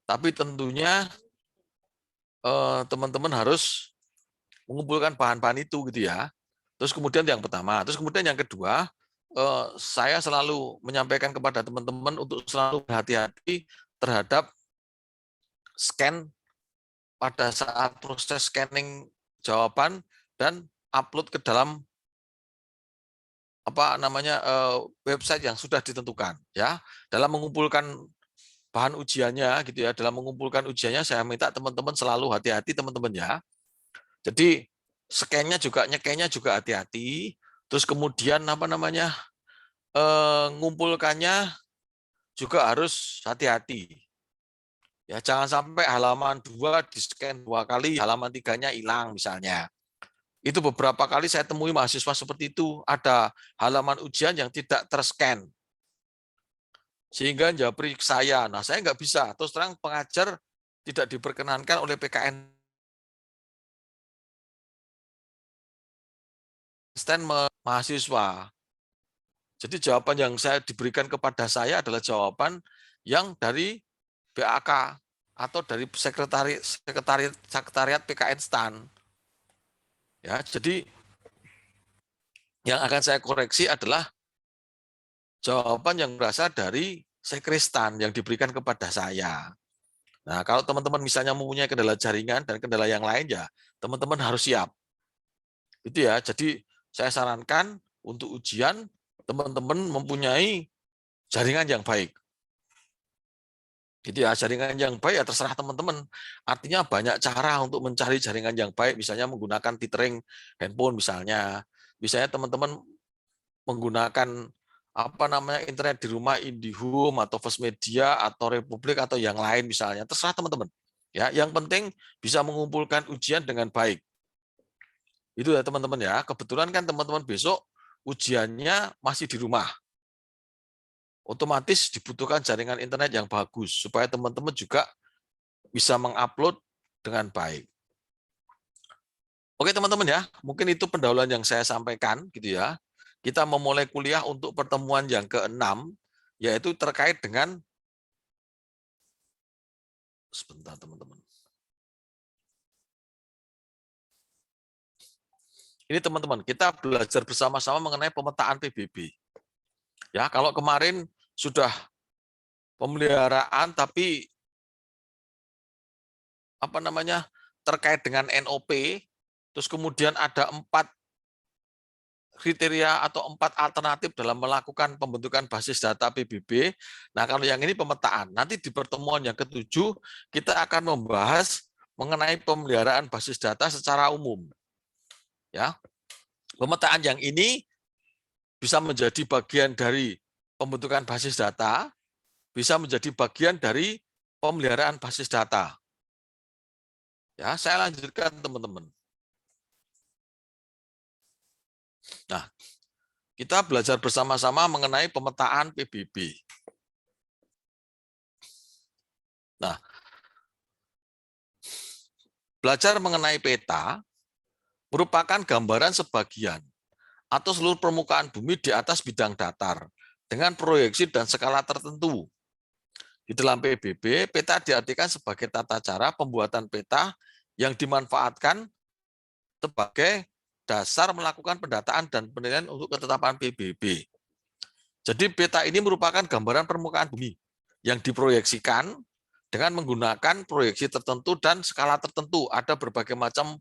Tapi tentunya teman-teman harus mengumpulkan bahan-bahan itu gitu ya. Terus kemudian yang pertama, terus kemudian yang kedua, saya selalu menyampaikan kepada teman-teman untuk selalu berhati-hati terhadap scan pada saat proses scanning jawaban dan upload ke dalam website yang sudah ditentukan ya. Dalam mengumpulkan bahan ujiannya gitu ya, dalam mengumpulkan ujiannya saya minta teman-teman selalu hati-hati teman-teman ya. Jadi scan-nya juga nyekenya juga hati-hati. Terus kemudian ngumpulkannya juga harus hati-hati. Ya, jangan sampai halaman 2 di-scan 2 kali, halaman 3-nya hilang misalnya. Itu beberapa kali saya temui mahasiswa seperti itu, ada halaman ujian yang tidak terscan. Sehingga japri saya, nah saya nggak bisa, terus terang pengajar tidak diperkenankan oleh PKN stand mahasiswa. Jadi jawaban yang saya diberikan kepada saya adalah jawaban yang dari BAK atau dari sekretariat PKN STAN. Ya, jadi yang akan saya koreksi adalah jawaban yang berasal dari sekrestan yang diberikan kepada saya. Nah, kalau teman-teman misalnya mempunyai kendala jaringan dan kendala yang lain ya, teman-teman harus siap. Itu ya. Jadi saya sarankan untuk ujian teman-teman mempunyai jaringan yang baik. Gitu ya, jaringan yang baik ya terserah teman-teman. Artinya banyak cara untuk mencari jaringan yang baik, misalnya menggunakan tethering handphone misalnya. Misalnya teman-teman menggunakan internet di rumah, IndiHome atau First Media atau Republik atau yang lain misalnya. Terserah teman-teman. Ya, yang penting bisa mengumpulkan ujian dengan baik. Itu ya teman-teman ya. Kebetulan kan teman-teman besok ujiannya masih di rumah. Otomatis dibutuhkan jaringan internet yang bagus supaya teman-teman juga bisa mengupload dengan baik. Oke teman-teman ya, mungkin itu pendahuluan yang saya sampaikan gitu ya. Kita memulai kuliah untuk pertemuan yang ke-6 yaitu terkait dengan sebentar teman-teman. Ini teman-teman, kita belajar bersama-sama mengenai pemetaan PBB. Ya, kalau kemarin sudah pemeliharaan tapi terkait dengan NOP, terus kemudian ada 4 kriteria atau 4 alternatif dalam melakukan pembentukan basis data PBB. Nah, kalau yang ini pemetaan. Nanti di pertemuan yang ke-7 kita akan membahas mengenai pemeliharaan basis data secara umum. Ya. Pemetaan yang ini bisa menjadi bagian dari pembentukan basis data, bisa menjadi bagian dari pemeliharaan basis data. Ya, saya lanjutkan teman-teman. Nah, kita belajar bersama-sama mengenai pemetaan PBB. Nah, belajar mengenai peta merupakan gambaran sebagian atau seluruh permukaan bumi di atas bidang datar dengan proyeksi dan skala tertentu. Di dalam PBB, peta diartikan sebagai tata cara pembuatan peta yang dimanfaatkan sebagai dasar melakukan pendataan dan penilaian untuk ketetapan PBB. Jadi peta ini merupakan gambaran permukaan bumi yang diproyeksikan dengan menggunakan proyeksi tertentu dan skala tertentu. Ada berbagai macam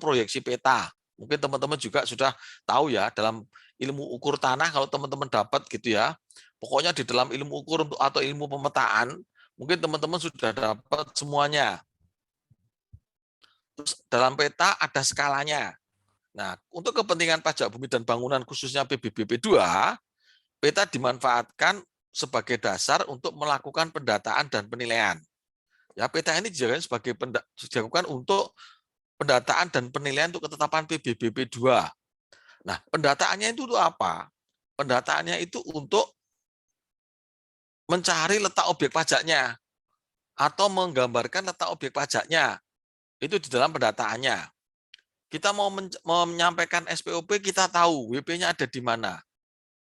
proyeksi peta. Mungkin teman-teman juga sudah tahu ya dalam ilmu ukur tanah kalau teman-teman dapat gitu ya. Pokoknya di dalam ilmu ukur atau ilmu pemetaan, mungkin teman-teman sudah dapat semuanya. Terus dalam peta ada skalanya. Nah, untuk kepentingan pajak bumi dan bangunan khususnya PBB 2, peta dimanfaatkan sebagai dasar untuk melakukan pendataan dan penilaian. Ya, peta ini dilakukan untuk pendataan dan penilaian untuk ketetapan PBB 2. Nah, pendataannya itu untuk apa? Pendataannya itu untuk mencari letak objek pajaknya atau menggambarkan letak objek pajaknya. Itu di dalam pendataannya. Kita mau menyampaikan SPOP, kita tahu WP-nya ada di mana.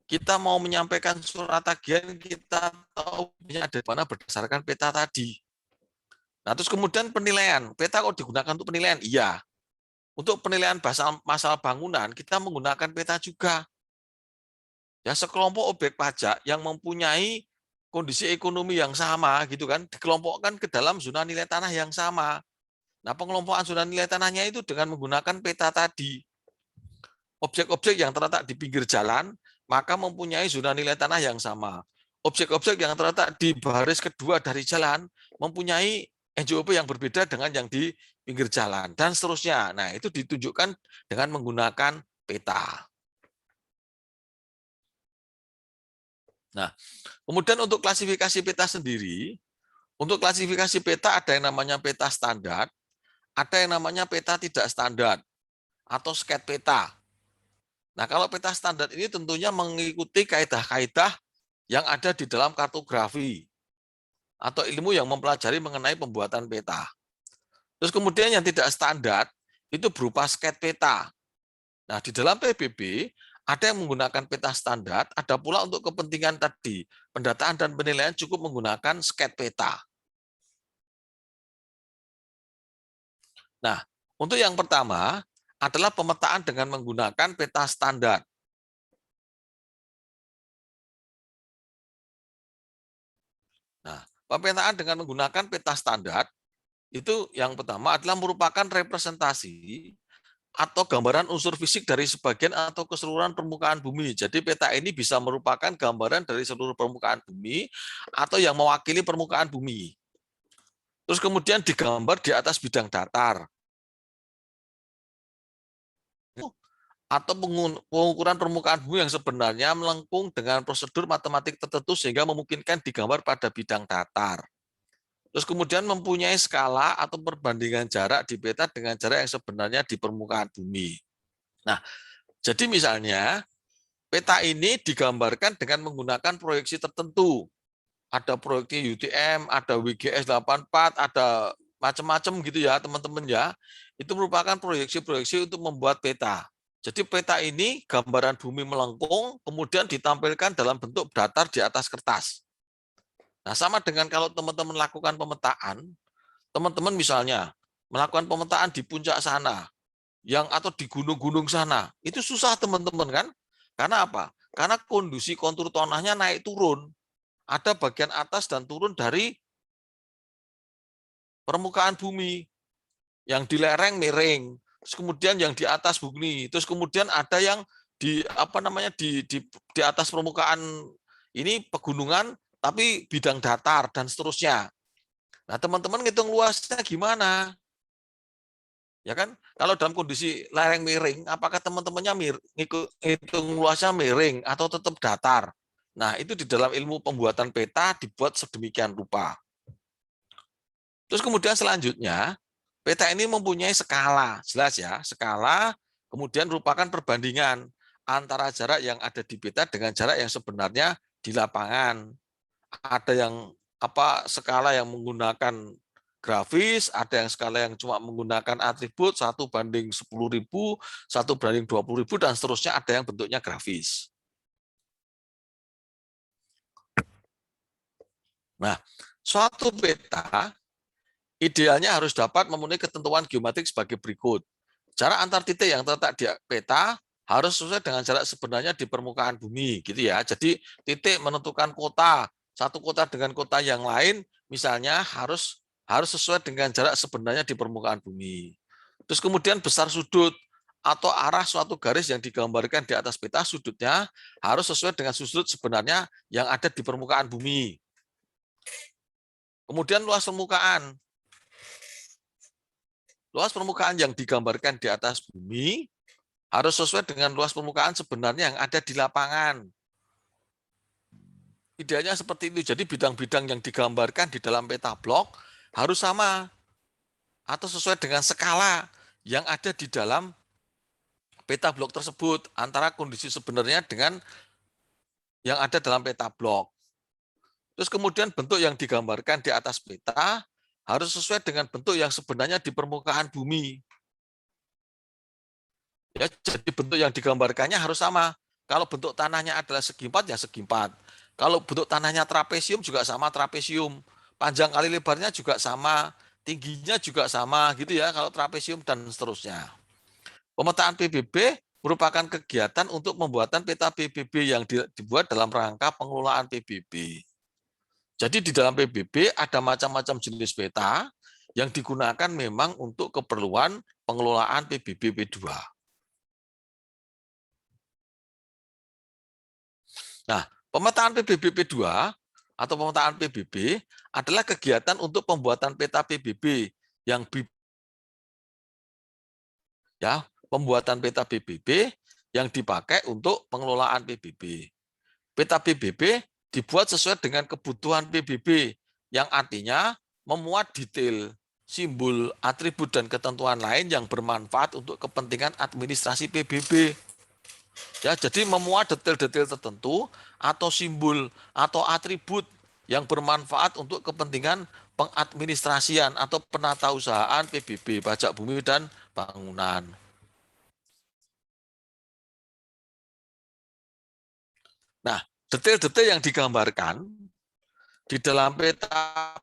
kita mau menyampaikan surat tagihan, kita tahu ada di mana berdasarkan peta tadi. Nah, terus kemudian penilaian. Peta kok digunakan untuk penilaian? Iya. Untuk penilaian masalah bangunan, kita menggunakan peta juga. Ya, sekelompok objek pajak yang mempunyai kondisi ekonomi yang sama, gitu kan, dikelompokkan ke dalam zona nilai tanah yang sama. Nah, pengelompokan zona nilai tanahnya itu dengan menggunakan peta tadi. Objek-objek yang terletak di pinggir jalan, maka mempunyai zona nilai tanah yang sama. Objek-objek yang terletak di baris kedua dari jalan, mempunyai NJOP yang berbeda dengan yang di pinggir jalan, dan seterusnya. Nah, itu ditunjukkan dengan menggunakan peta. Nah, kemudian untuk klasifikasi peta sendiri, untuk klasifikasi peta ada yang namanya peta standar, ada yang namanya peta tidak standar, atau sket peta. Nah, kalau peta standar ini tentunya mengikuti kaidah-kaidah yang ada di dalam kartografi atau ilmu yang mempelajari mengenai pembuatan peta. Terus kemudian yang tidak standar itu berupa sket peta. Nah, di dalam PBB ada yang menggunakan peta standar, ada pula untuk kepentingan tadi, pendataan dan penilaian cukup menggunakan sket peta. Nah, untuk yang pertama adalah pemetaan dengan menggunakan peta standar. Nah, pemetaan dengan menggunakan peta standar itu yang pertama adalah merupakan representasi atau gambaran unsur fisik dari sebagian atau keseluruhan permukaan bumi. Jadi peta ini bisa merupakan gambaran dari seluruh permukaan bumi atau yang mewakili permukaan bumi. Terus kemudian digambar di atas bidang datar. Atau pengukuran permukaan bumi yang sebenarnya melengkung dengan prosedur matematik tertentu sehingga memungkinkan digambar pada bidang datar. Terus kemudian mempunyai skala atau perbandingan jarak di peta dengan jarak yang sebenarnya di permukaan bumi. Nah, jadi misalnya peta ini digambarkan dengan menggunakan proyeksi tertentu. Ada proyeksi UTM, ada WGS 84, ada macam-macam gitu ya teman-teman ya. Itu merupakan proyeksi-proyeksi untuk membuat peta. Jadi peta ini gambaran bumi melengkung, kemudian ditampilkan dalam bentuk datar di atas kertas. Nah, sama dengan kalau teman-teman lakukan pemetaan, teman-teman misalnya melakukan pemetaan di puncak sana, yang atau di gunung-gunung sana, itu susah teman-teman kan? Karena apa? Karena kondisi kontur tanahnya naik turun. Ada bagian atas dan turun dari permukaan bumi. Yang di lereng miring, terus kemudian yang di atas bumi, terus kemudian ada yang di apa namanya di atas permukaan ini pegunungan tapi bidang datar dan seterusnya. Nah, teman-teman ngitung luasnya gimana? Ya kan? Kalau dalam kondisi lereng miring, apakah teman-temannya ngitung luasnya miring atau tetap datar? Nah, itu di dalam ilmu pembuatan peta dibuat sedemikian rupa. Terus kemudian selanjutnya, peta ini mempunyai skala, jelas ya, skala, kemudian merupakan perbandingan antara jarak yang ada di peta dengan jarak yang sebenarnya di lapangan. Ada yang skala yang menggunakan grafis, ada yang skala yang cuma menggunakan atribut 1:10.000, 1:20.000, dan seterusnya ada yang bentuknya grafis. Nah, suatu peta idealnya harus dapat memenuhi ketentuan geometrik sebagai berikut. Jarak antar titik yang terletak di peta harus sesuai dengan jarak sebenarnya di permukaan bumi, gitu ya. Jadi titik menentukan kota, satu kota dengan kota yang lain, misalnya harus sesuai dengan jarak sebenarnya di permukaan bumi. Terus kemudian besar sudut atau arah suatu garis yang digambarkan di atas peta, sudutnya harus sesuai dengan sudut sebenarnya yang ada di permukaan bumi. Kemudian luas permukaan. Luas permukaan yang digambarkan di atas bumi harus sesuai dengan luas permukaan sebenarnya yang ada di lapangan. Idealnya seperti itu. Jadi bidang-bidang yang digambarkan di dalam peta blok harus sama atau sesuai dengan skala yang ada di dalam peta blok tersebut antara kondisi sebenarnya dengan yang ada dalam peta blok. Terus kemudian bentuk yang digambarkan di atas peta harus sesuai dengan bentuk yang sebenarnya di permukaan bumi. Ya, jadi bentuk yang digambarkannya harus sama Kalau bentuk tanahnya adalah segi empat, ya segi empat. Kalau bentuk tanahnya trapesium juga sama trapesium. Panjang kali lebarnya juga sama. Tingginya juga sama gitu ya kalau trapesium dan seterusnya. Pemetaan PBB merupakan kegiatan untuk pembuatan peta PBB yang dibuat dalam rangka pengelolaan PBB. Jadi di dalam PBB ada macam-macam jenis peta yang digunakan memang untuk keperluan pengelolaan PBB P2. Nah, pemetaan PBB P2 atau pemetaan PBB adalah kegiatan untuk pembuatan peta PBB yang pembuatan peta PBB yang dipakai untuk pengelolaan PBB. Peta PBB dibuat sesuai dengan kebutuhan PBB yang artinya memuat detail, simbol, atribut, dan ketentuan lain yang bermanfaat untuk kepentingan administrasi PBB. Ya, jadi memuat detail-detail tertentu atau simbol atau atribut yang bermanfaat untuk kepentingan pengadministrasian atau penatausahaan PBB, pajak bumi dan bangunan. Nah, detail-detail yang digambarkan di dalam peta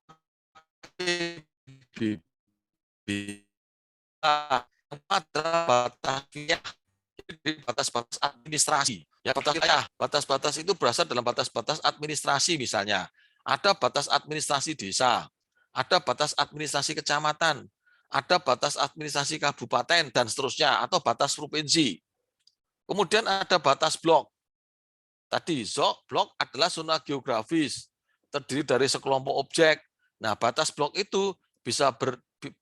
PBB adalah batas-batas administrasi. Ya, batas-batas itu berasal dalam batas-batas administrasi misalnya. Ada batas administrasi desa, ada batas administrasi kecamatan, ada batas administrasi kabupaten dan seterusnya atau batas provinsi. Kemudian ada batas blok. Tadi blok adalah zona geografis, terdiri dari sekelompok objek. Nah, batas blok itu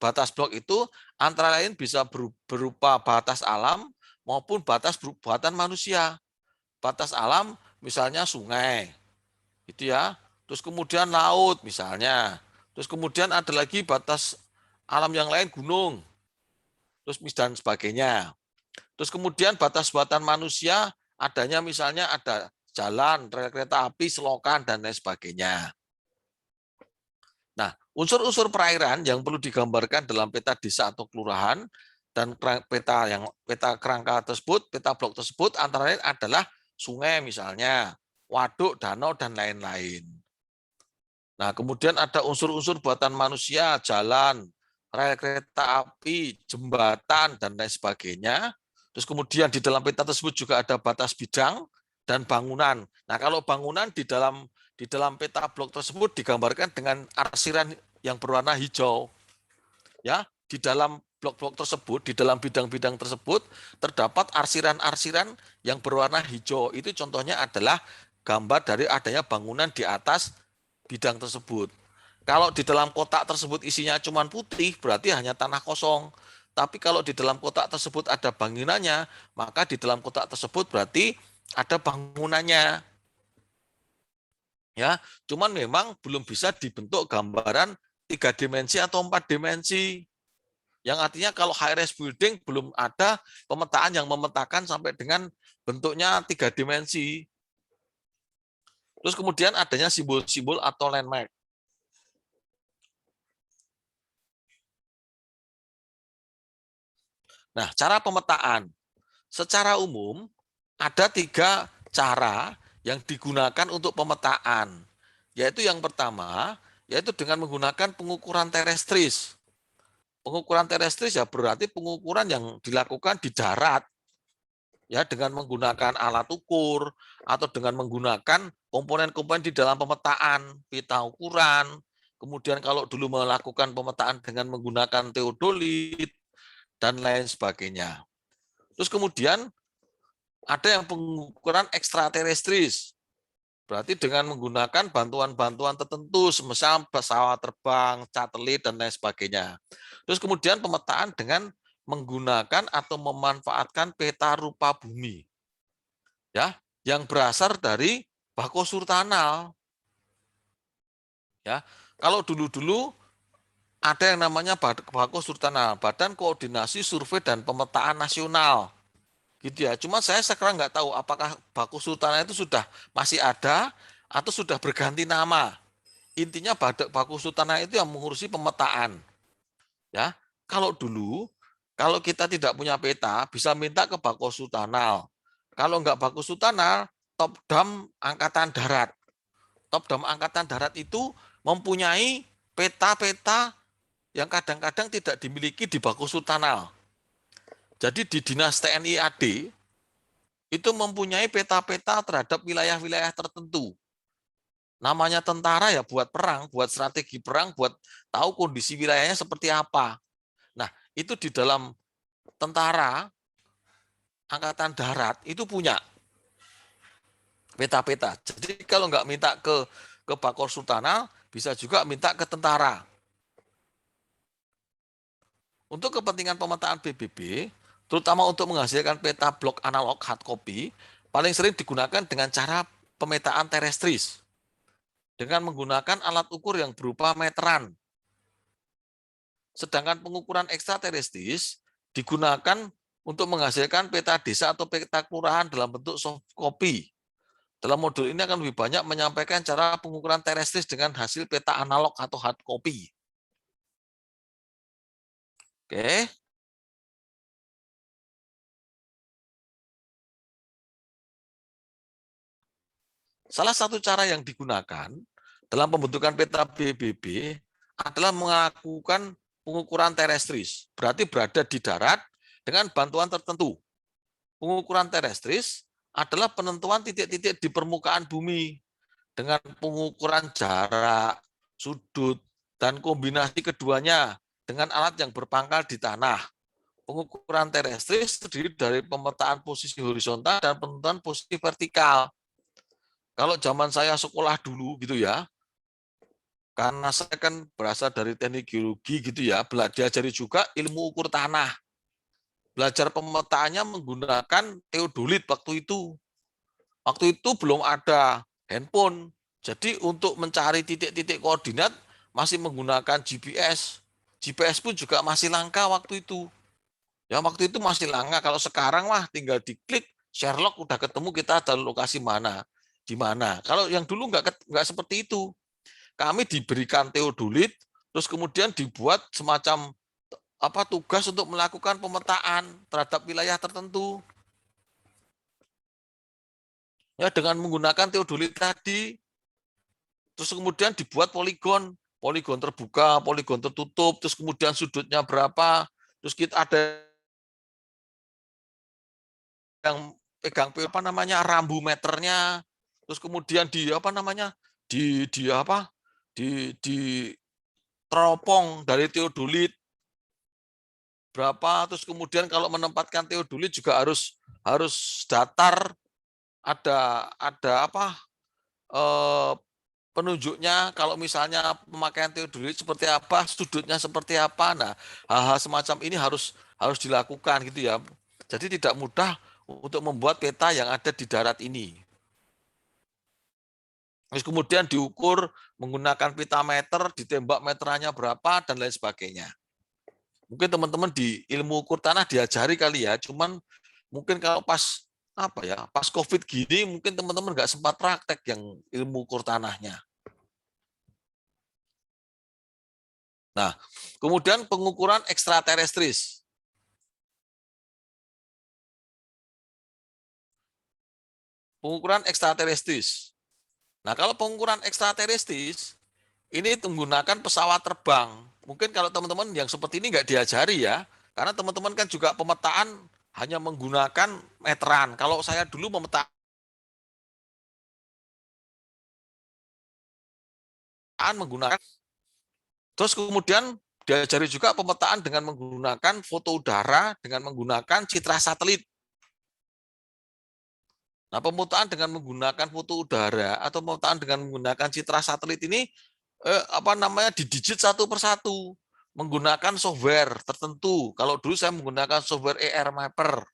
batas blok itu antara lain bisa berupa batas alam maupun batas buatan manusia. Batas alam misalnya sungai, gitu ya. Terus kemudian laut misalnya. Terus kemudian ada lagi batas alam yang lain gunung. Terus dan sebagainya. Terus kemudian batas buatan manusia adanya misalnya ada jalan, rel kereta api, selokan, dan lain sebagainya. Nah, unsur-unsur perairan yang perlu digambarkan dalam peta desa atau kelurahan dan peta kerangka tersebut, peta blok tersebut antara lain adalah sungai misalnya, waduk, danau, dan lain-lain. Nah, kemudian ada unsur-unsur buatan manusia, jalan, rel kereta api, jembatan, dan lain sebagainya. Terus kemudian di dalam peta tersebut juga ada batas bidang dan bangunan. Nah, kalau bangunan di dalam peta blok tersebut digambarkan dengan arsiran yang berwarna hijau. Ya, di dalam blok-blok tersebut, di dalam bidang-bidang tersebut terdapat arsiran-arsiran yang berwarna hijau. Itu contohnya adalah gambar dari adanya bangunan di atas bidang tersebut. Kalau di dalam kotak tersebut isinya cuma putih, berarti hanya tanah kosong. Tapi kalau di dalam kotak tersebut ada bangunannya, maka di dalam kotak tersebut berarti ada bangunannya. Ya, cuman memang belum bisa dibentuk gambaran 3 dimensi atau 4 dimensi. Yang artinya kalau high-rise building belum ada pemetaan yang memetakan sampai dengan bentuknya 3 dimensi. Terus kemudian adanya simbol-simbol atau landmark. Nah, cara pemetaan. Secara umum, ada 3 cara yang digunakan untuk pemetaan. Yaitu yang pertama, yaitu dengan menggunakan pengukuran terestris. Pengukuran terestris ya berarti pengukuran yang dilakukan di darat. Ya, dengan menggunakan alat ukur atau dengan menggunakan komponen-komponen di dalam pemetaan, pita ukuran. Kemudian kalau dulu melakukan pemetaan dengan menggunakan teodolit dan lain sebagainya. Terus kemudian ada yang pengukuran ekstraterestris, berarti dengan menggunakan bantuan-bantuan tertentu, semisal pesawat terbang, satelit, dan lain sebagainya. Terus kemudian pemetaan dengan menggunakan atau memanfaatkan peta rupa bumi, ya, yang berasal dari Bako Surtanal. Ya, kalau dulu-dulu ada yang namanya Bako Surtanal, Badan Koordinasi Survei dan Pemetaan Nasional. Gitu ya. Cuma saya sekarang nggak tahu apakah Baku Sultana itu sudah masih ada atau sudah berganti nama. Intinya Baku Sultana itu yang mengurusi pemetaan. Ya, kalau dulu kalau kita tidak punya peta bisa minta ke Baku Sultanal. Kalau nggak baku tunnel, top down angkatan darat. Top down angkatan darat itu mempunyai peta-peta yang kadang-kadang tidak dimiliki di baku tunnel. Jadi di Dinas TNI AD itu mempunyai peta-peta terhadap wilayah-wilayah tertentu. Namanya tentara ya buat perang, buat strategi perang, buat tahu kondisi wilayahnya seperti apa. Nah, itu di dalam tentara angkatan darat itu punya peta-peta. Jadi kalau nggak minta ke Bakor Sultana, bisa juga minta ke tentara. Untuk kepentingan pemetaan PBB, terutama untuk menghasilkan peta blok analog hard copy, paling sering digunakan dengan cara pemetaan terestris dengan menggunakan alat ukur yang berupa meteran. Sedangkan pengukuran ekstraterestis digunakan untuk menghasilkan peta desa atau peta kelurahan dalam bentuk soft copy. Dalam modul ini akan lebih banyak menyampaikan cara pengukuran terestris dengan hasil peta analog atau hard copy. Oke. Salah satu cara yang digunakan dalam pembentukan peta PBB adalah melakukan pengukuran terestris. Berarti berada di darat dengan bantuan tertentu. Pengukuran terestris adalah penentuan titik-titik di permukaan bumi dengan pengukuran jarak, sudut, dan kombinasi keduanya dengan alat yang berpangkal di tanah. Pengukuran terestris terdiri dari pemetaan posisi horizontal dan penentuan posisi vertikal. Kalau zaman saya sekolah dulu gitu ya, karena saya kan berasal dari teknik geologi gitu ya, diajari juga ilmu ukur tanah. Belajar pemetaannya menggunakan teodolit waktu itu. Waktu itu belum ada handphone. Jadi untuk mencari titik-titik koordinat masih menggunakan GPS. GPS pun juga masih langka waktu itu. Ya waktu itu masih langka. Kalau sekarang mah tinggal diklik Sherlock udah ketemu kita ada lokasi mana, di mana. Kalau yang dulu nggak seperti itu. Kami diberikan teodolit, terus kemudian dibuat semacam tugas untuk melakukan pemetaan terhadap wilayah tertentu. Ya dengan menggunakan teodolit tadi, terus kemudian dibuat poligon, poligon terbuka, poligon tertutup, terus kemudian sudutnya berapa, terus kita ada yang pegang rambu meternya, terus kemudian di teropong dari teodolit berapa, terus kemudian kalau menempatkan teodolit juga harus datar, ada eh, penunjuknya, kalau misalnya pemakaian teodolit seperti apa, sudutnya seperti apa. Nah, hal-hal semacam ini harus dilakukan gitu ya. Jadi tidak mudah untuk membuat peta yang ada di darat ini. Terus kemudian diukur menggunakan pita meter, ditembak meterannya berapa dan lain sebagainya. Mungkin teman-teman di ilmu ukur tanah diajari kali ya, cuman mungkin kalau pas COVID gini mungkin teman-teman nggak sempat praktek yang ilmu ukur tanahnya. Nah, kemudian pengukuran ekstraterestris. Pengukuran ekstraterestris. Nah, kalau pengukuran ekstraterestris, ini menggunakan pesawat terbang. Mungkin kalau teman-teman yang seperti ini nggak diajari ya, karena teman-teman kan juga pemetaan hanya menggunakan meteran. Kalau saya dulu pemetaan menggunakan, terus kemudian diajari juga pemetaan dengan menggunakan foto udara, dengan menggunakan citra satelit. Nah, pemetaan dengan menggunakan foto udara atau pemetaan dengan menggunakan citra satelit ini didijit satu persatu menggunakan software tertentu. Kalau dulu saya menggunakan software ER Mapper.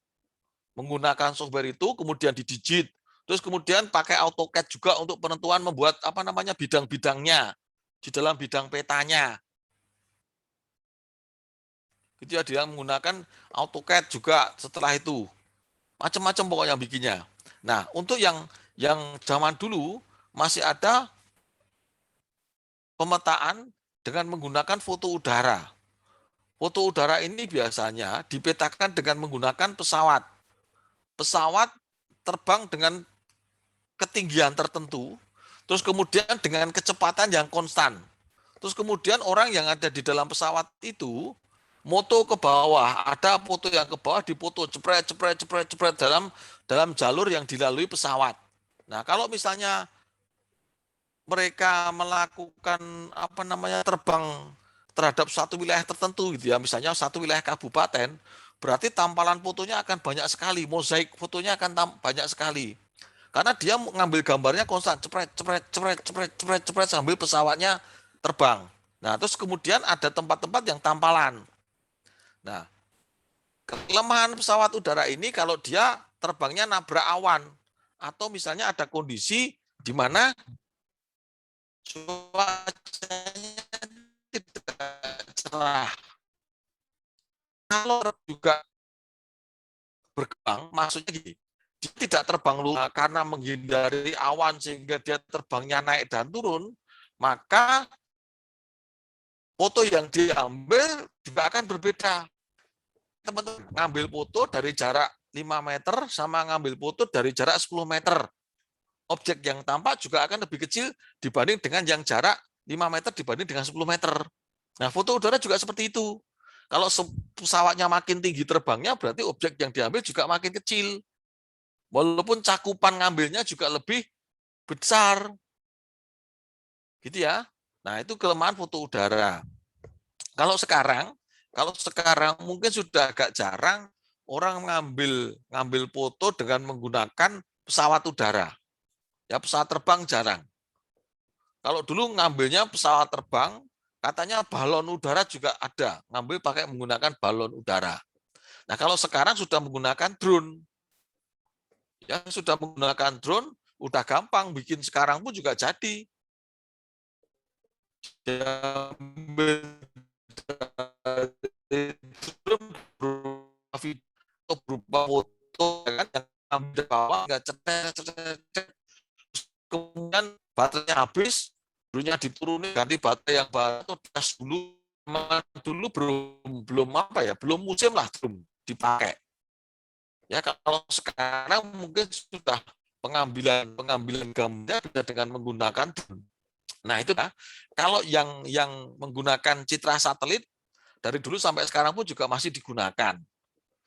Menggunakan software itu kemudian didijit. Terus kemudian pakai AutoCAD juga untuk penentuan membuat bidang-bidangnya di dalam bidang petanya. Gitu ya, dia menggunakan AutoCAD juga setelah itu. Macam-macam pokoknya bikinnya. Nah, untuk yang zaman dulu masih ada pemetaan dengan menggunakan foto udara. Foto udara ini biasanya dipetakan dengan menggunakan pesawat. Pesawat terbang dengan ketinggian tertentu, terus kemudian dengan kecepatan yang konstan. Terus kemudian orang yang ada di dalam pesawat itu moto ke bawah, ada foto yang ke bawah dipoto cepret dalam jalur yang dilalui pesawat. Nah, kalau misalnya mereka melakukan terbang terhadap satu wilayah tertentu gitu ya, misalnya satu wilayah kabupaten, berarti tampalan fotonya akan banyak sekali, mozaik fotonya akan banyak sekali. Karena dia mengambil gambarnya konstan, cepret sambil pesawatnya terbang. Nah, terus kemudian ada tempat-tempat yang tampalan. Nah, kelemahan pesawat udara ini kalau dia terbangnya nabrak awan atau misalnya ada kondisi di mana cuacanya tidak cerah. Kalau juga berkembang, maksudnya gini, dia tidak terbang luas karena menghindari awan sehingga dia terbangnya naik dan turun, maka foto yang diambil juga akan berbeda. Teman-teman ngambil foto dari jarak 5 meter sama ngambil foto dari jarak 10 meter. Objek yang tampak juga akan lebih kecil dibanding dengan yang jarak 5 meter dibanding dengan 10 meter. Nah, foto udara juga seperti itu. Kalau pesawatnya makin tinggi terbangnya, berarti objek yang diambil juga makin kecil. Walaupun cakupan ngambilnya juga lebih besar. Gitu ya. Nah, itu kelemahan foto udara. Kalau sekarang mungkin sudah agak jarang orang ngambil foto dengan menggunakan pesawat udara. Ya, pesawat terbang jarang. Kalau dulu ngambilnya pesawat terbang, katanya balon udara juga ada, ngambil pakai menggunakan balon udara. Nah, kalau sekarang sudah menggunakan drone. Yang sudah menggunakan drone, udah gampang, bikin sekarang pun juga jadi. Berupa foto kan yang ambil bawah nggak cetek, kemudian baterainya habis, dulunya diturunin ganti baterai yang baru, tes dulu belum musim lah belum dipakai. Ya kalau sekarang mungkin sudah pengambilan gambarnya bisa dengan menggunakan drone. Nah itu kalau yang menggunakan citra satelit dari dulu sampai sekarang pun juga masih digunakan.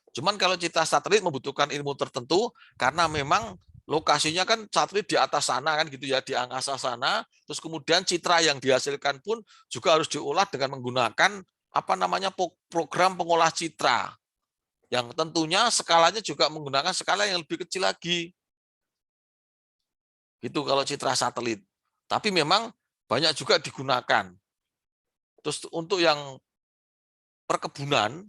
Cuman kalau citra satelit membutuhkan ilmu tertentu karena memang lokasinya kan satelit di atas sana kan gitu ya, di angkasa sana, terus kemudian citra yang dihasilkan pun juga harus diolah dengan menggunakan program pengolah citra yang tentunya skalanya juga menggunakan skala yang lebih kecil lagi. Gitu kalau citra satelit. Tapi memang banyak juga digunakan. Terus untuk yang perkebunan,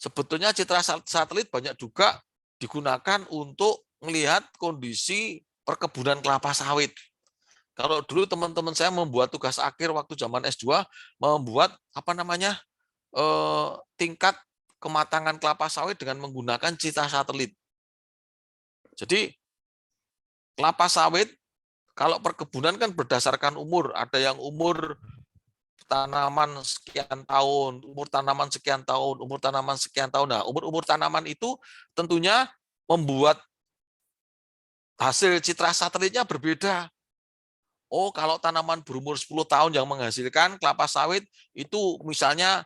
sebetulnya citra satelit banyak juga digunakan untuk melihat kondisi perkebunan kelapa sawit. Kalau dulu teman-teman saya membuat tugas akhir waktu zaman S2, membuat tingkat kematangan kelapa sawit dengan menggunakan citra satelit. Jadi kelapa sawit kalau perkebunan kan berdasarkan umur, ada yang umur tanaman sekian tahun, umur tanaman sekian tahun, umur tanaman sekian tahun. Nah, umur-umur tanaman itu tentunya membuat hasil citra satelitnya berbeda. Oh, kalau tanaman berumur 10 tahun yang menghasilkan kelapa sawit itu misalnya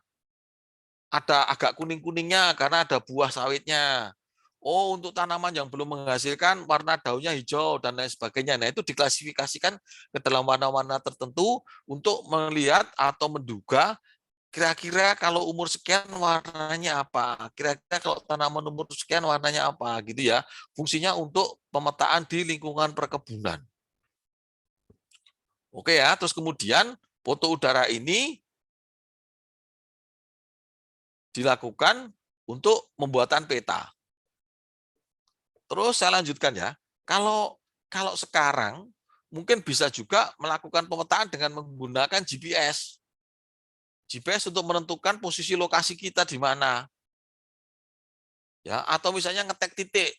ada agak kuning-kuningnya karena ada buah sawitnya. Oh, untuk tanaman yang belum menghasilkan warna daunnya hijau dan lain sebagainya. Nah, itu diklasifikasikan ke dalam warna-warna tertentu untuk melihat atau menduga kira-kira kalau umur sekian warnanya apa? Kira-kira kalau tanaman umur sekian warnanya apa gitu ya. Fungsinya untuk pemetaan di lingkungan perkebunan. Oke ya, terus kemudian foto udara ini dilakukan untuk pembuatan peta. Terus saya lanjutkan ya. Kalau sekarang mungkin bisa juga melakukan pemetaan dengan menggunakan GPS. GPS untuk menentukan posisi lokasi kita di mana. Ya, atau misalnya ngetek titik.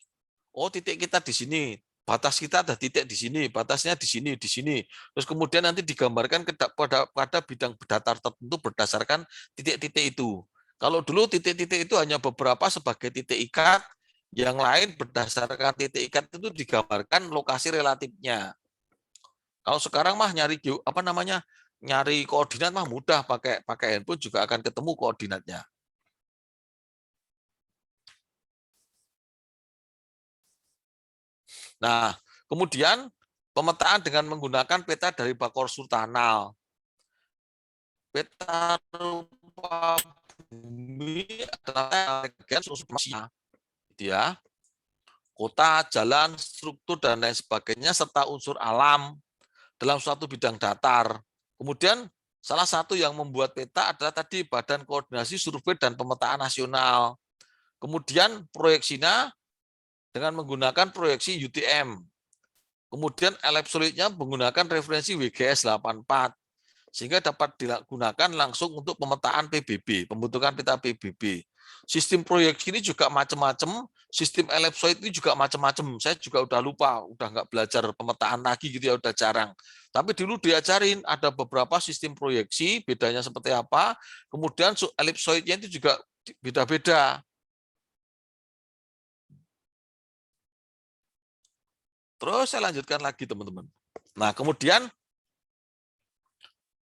Oh, titik kita di sini. Batas kita ada titik di sini, batasnya di sini, di sini. Terus kemudian nanti digambarkan pada bidang datar tertentu berdasarkan titik-titik itu. Kalau dulu titik-titik itu hanya beberapa sebagai titik ikat, Yang lain berdasarkan titik ikat itu digambarkan lokasi relatifnya. Kalau sekarang mah nyari apa namanya? Nyari koordinat mah mudah, pakai pakai handphone juga akan ketemu koordinatnya. Nah, kemudian pemetaan dengan menggunakan peta dari Bakor Sultanal. Peta rupa bumi adalah bagian manusia, gitu ya. Kota, jalan, struktur dan lain sebagainya serta unsur alam dalam suatu bidang datar. Kemudian salah satu yang membuat peta adalah tadi Badan Koordinasi Survei dan Pemetaan Nasional. Kemudian proyeksinya dengan menggunakan proyeksi UTM. Kemudian ellipsoidnya menggunakan referensi WGS 84 sehingga dapat digunakan langsung untuk pemetaan PBB, pembentukan peta PBB. Sistem proyeksi ini juga macam-macam, sistem ellipsoid ini juga macam-macam. Saya juga udah lupa, udah nggak belajar pemetaan lagi gitu ya, udah jarang. Tapi dulu diajarin ada beberapa sistem proyeksi, bedanya seperti apa. Kemudian ellipsoidnya itu juga beda-beda. Terus saya lanjutkan lagi teman-teman. Nah kemudian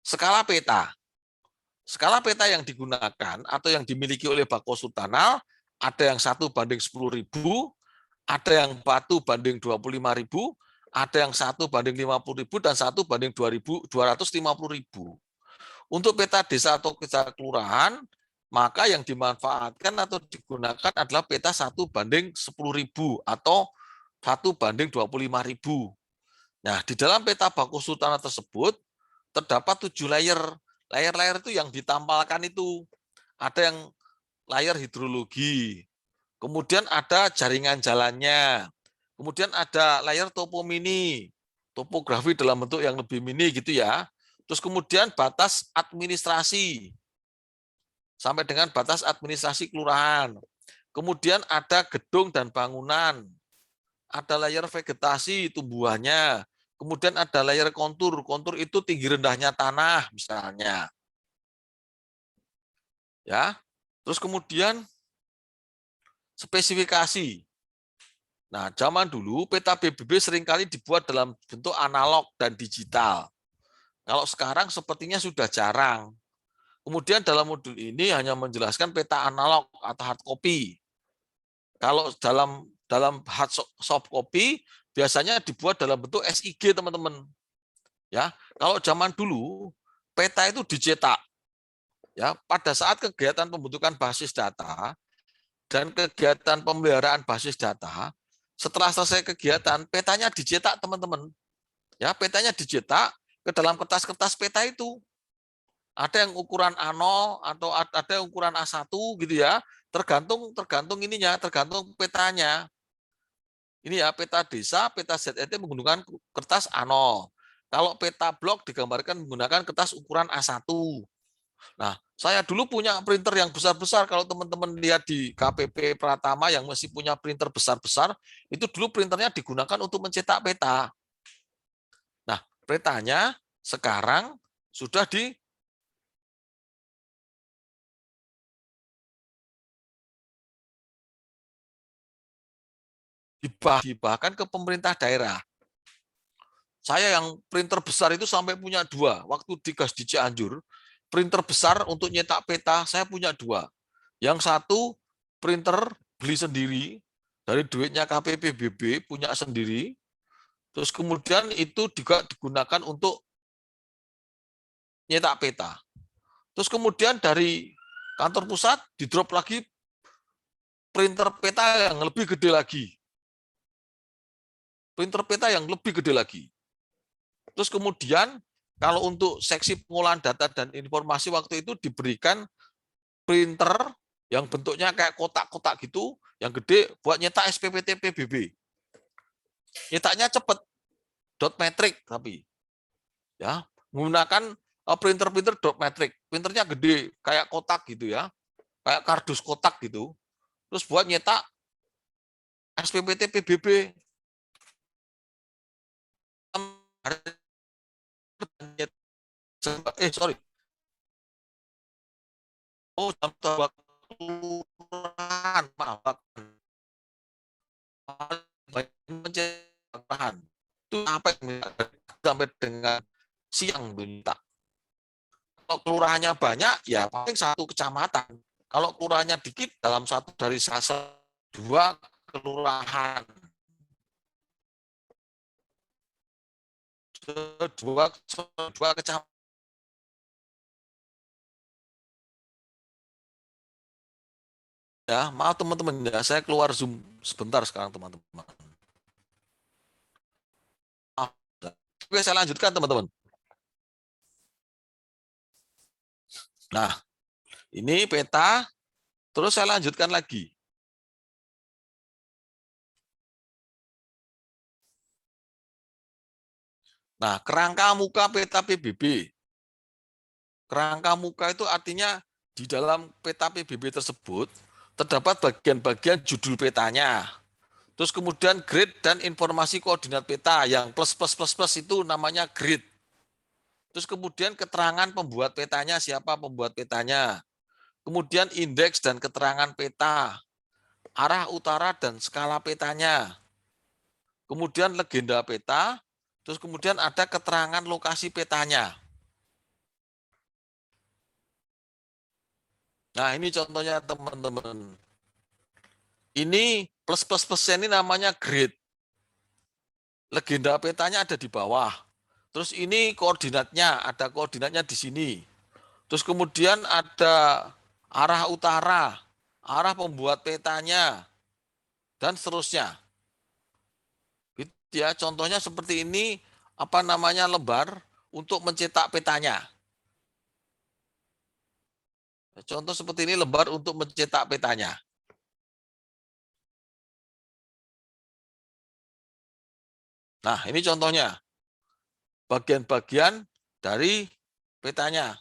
skala peta. Skala peta yang digunakan atau yang dimiliki oleh Bako Sultanal ada yang 1:10.000, ada yang 1:25.000, ada yang 1:50.000 dan 1:250.000. Untuk peta desa atau peta kelurahan, maka yang dimanfaatkan atau digunakan adalah peta 1:10.000 atau 1:25.000. Nah, di dalam peta Bako Sultanal tersebut terdapat 7 layer. Layer-layer itu yang ditampalkan itu. Ada yang layar hidrologi, kemudian ada jaringan jalannya, kemudian ada layar topo mini, topografi dalam bentuk yang lebih mini gitu ya. Terus kemudian batas administrasi, sampai dengan batas administrasi kelurahan. Kemudian ada gedung dan bangunan, ada layar vegetasi tumbuhannya, kemudian ada layar kontur, kontur itu tinggi rendahnya tanah misalnya. Ya. Terus kemudian spesifikasi. Nah, zaman dulu peta PBB seringkali dibuat dalam bentuk analog dan digital. Kalau sekarang sepertinya sudah jarang. Kemudian dalam modul ini hanya menjelaskan peta analog atau hard copy. Kalau dalam hard soft copy biasanya dibuat dalam bentuk SIG, teman-teman. Ya, kalau zaman dulu peta itu dicetak. Ya, pada saat kegiatan pembentukan basis data dan kegiatan pemeliharaan basis data, setelah selesai kegiatan, petanya dicetak, teman-teman. Ya, petanya dicetak ke dalam kertas-kertas peta itu. Ada yang ukuran A0 atau ada yang ukuran A1 gitu ya. Tergantung ininya, tergantung petanya. Ini ya, peta desa, peta ZET menggunakan kertas A0. Kalau peta blok digambarkan menggunakan kertas ukuran A1. Nah, saya dulu punya printer yang besar-besar. Kalau teman-teman lihat di KPP Pratama yang masih punya printer besar-besar, itu dulu printernya digunakan untuk mencetak peta. Nah, petanya sekarang sudah dibahkan ke pemerintah daerah. Saya yang printer besar itu sampai punya 2. Waktu digas di Cianjur, printer besar untuk nyetak peta saya punya 2. Yang satu printer beli sendiri dari duitnya KPPBB, punya sendiri. Terus kemudian itu juga digunakan untuk nyetak peta. Terus kemudian dari kantor pusat di-drop lagi printer peta yang lebih gede lagi. Printer peta yang lebih gede lagi. Terus kemudian kalau untuk seksi pengolahan data dan informasi waktu itu diberikan printer yang bentuknya kayak kotak-kotak gitu, yang gede buat nyetak SPPT PBB. Nyetaknya cepat, dot metric tapi ya menggunakan printer-printer dot metric. Printernya gede kayak kotak gitu ya, kayak kardus kotak gitu. Terus buat nyetak SPPT PBB. Sorry. Oh, kelurahan, maaf. sampai dengan siang minta. Kalau kelurahannya banyak, ya paling satu kecamatan. Kalau kelurahannya dikit, dalam satu dari dua kelurahan, dua kecamatan. Ya, maaf teman-teman, ya saya keluar Zoom sebentar sekarang teman-teman. Oke, saya lanjutkan teman-teman. Nah, ini peta, terus saya lanjutkan lagi. Nah, kerangka muka peta PBB. Kerangka muka itu artinya di dalam peta PBB tersebut terdapat bagian-bagian judul petanya. Terus kemudian grid dan informasi koordinat peta yang plus plus plus plus itu namanya grid. Terus kemudian keterangan pembuat petanya, siapa pembuat petanya. Kemudian indeks dan keterangan peta, arah utara dan skala petanya. Kemudian legenda peta, terus kemudian ada keterangan lokasi petanya. Nah, ini contohnya teman-teman. Ini plus plus plus ini namanya grid. Legenda petanya ada di bawah. Terus ini koordinatnya, ada koordinatnya di sini. Terus kemudian ada arah utara, arah pembuat petanya, dan seterusnya. Gitu ya, contohnya seperti ini, apa namanya lembar untuk mencetak petanya. Contoh seperti ini lembar untuk mencetak petanya. Nah, ini contohnya. Bagian-bagian dari petanya.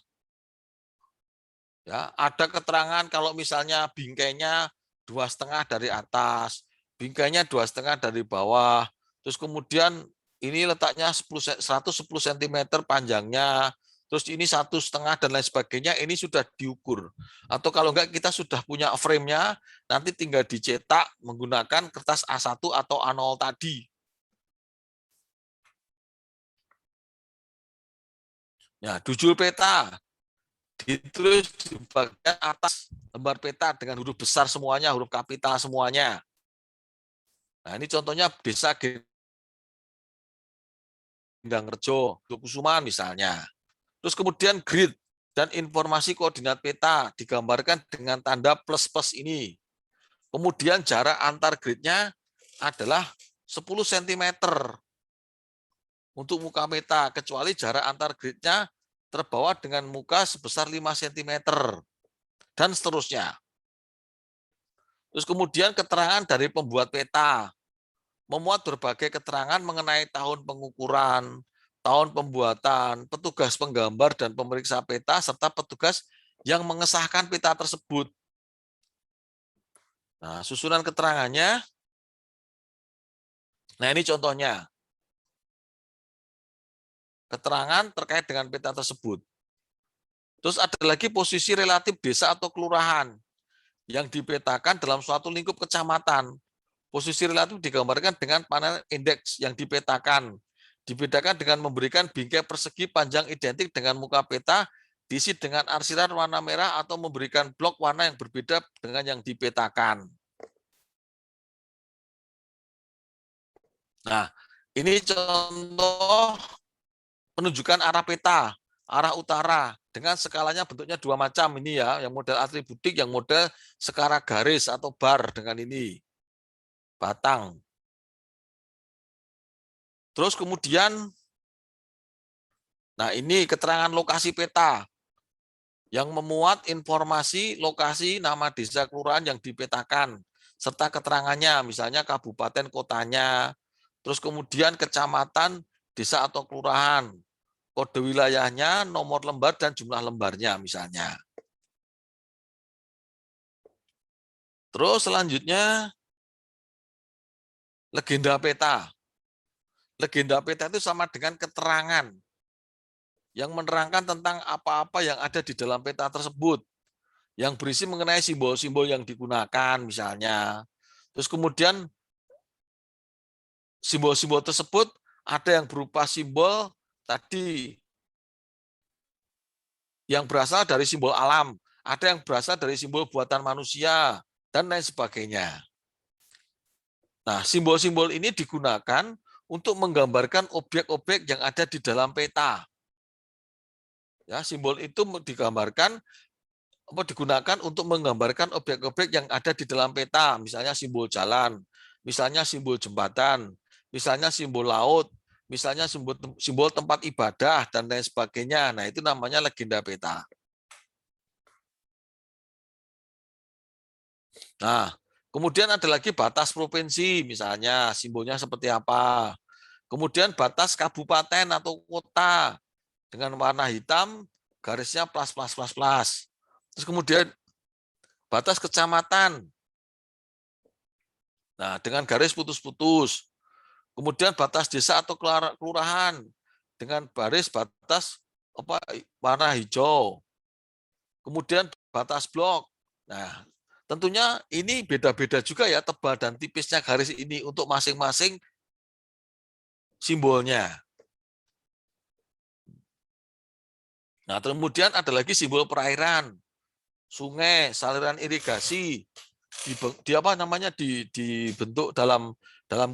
Ya, ada keterangan kalau misalnya bingkainya 2,5 dari atas, bingkainya 2,5 dari bawah, terus kemudian ini letaknya 110 cm panjangnya, terus ini 1,5 dan lain sebagainya, ini sudah diukur. Atau kalau enggak kita sudah punya frame-nya, nanti tinggal dicetak menggunakan kertas A1 atau A0 tadi. Ya, judul peta ditulis di bagian atas lembar peta dengan huruf besar semuanya, huruf kapital semuanya. Nah, ini contohnya Desa Gendangrejo, Kusuman misalnya. Terus kemudian grid dan informasi koordinat peta digambarkan dengan tanda plus-plus ini. Kemudian jarak antar gridnya adalah 10 cm untuk muka peta, kecuali jarak antar gridnya terbawa dengan muka sebesar 5 cm, dan seterusnya. Terus kemudian keterangan dari pembuat peta, memuat berbagai keterangan mengenai tahun pengukuran, tahun pembuatan, petugas penggambar dan pemeriksa peta, serta petugas yang mengesahkan peta tersebut. Nah, susunan keterangannya, nah ini contohnya. Keterangan terkait dengan peta tersebut. Terus ada lagi posisi relatif desa atau kelurahan yang dipetakan dalam suatu lingkup kecamatan. Posisi relatif digambarkan dengan panel indeks yang dipetakan. Dibedakan dengan memberikan bingkai persegi panjang identik dengan muka peta, diisi dengan arsiran warna merah atau memberikan blok warna yang berbeda dengan yang dipetakan. Nah, ini contoh penunjukan arah peta, arah utara, dengan skalanya bentuknya dua macam ini ya, yang model atributik, yang model skala garis atau bar dengan ini, batang. Terus kemudian, nah ini keterangan lokasi peta, yang memuat informasi lokasi nama desa kelurahan yang dipetakan, serta keterangannya, misalnya kabupaten kotanya, terus kemudian kecamatan, desa atau kelurahan, kode wilayahnya, nomor lembar, dan jumlah lembarnya misalnya. Terus selanjutnya, legenda peta. Legenda peta itu sama dengan keterangan yang menerangkan tentang apa-apa yang ada di dalam peta tersebut, yang berisi mengenai simbol-simbol yang digunakan misalnya. Terus kemudian simbol-simbol tersebut Ada yang berupa simbol tadi yang berasal dari simbol alam, ada yang berasal dari simbol buatan manusia, dan lain sebagainya. Nah, simbol-simbol ini digunakan untuk menggambarkan objek-objek yang ada di dalam peta. Ya, simbol itu digunakan untuk menggambarkan objek-objek yang ada di dalam peta, misalnya simbol jalan, misalnya simbol jembatan, misalnya simbol laut, misalnya simbol tempat ibadah, dan lain sebagainya. Nah, itu namanya legenda peta. Nah, kemudian ada lagi batas provinsi, misalnya simbolnya seperti apa. Kemudian batas kabupaten atau kota dengan warna hitam, garisnya plus plus plus plus. Terus kemudian batas kecamatan. Nah, dengan garis putus-putus. Kemudian batas desa atau kelurahan dengan batas warna hijau. Kemudian batas blok. Nah, tentunya ini beda-beda juga ya tebal dan tipisnya garis ini untuk masing-masing simbolnya. Nah, kemudian ada lagi simbol perairan, sungai, saluran irigasi, dibentuk dalam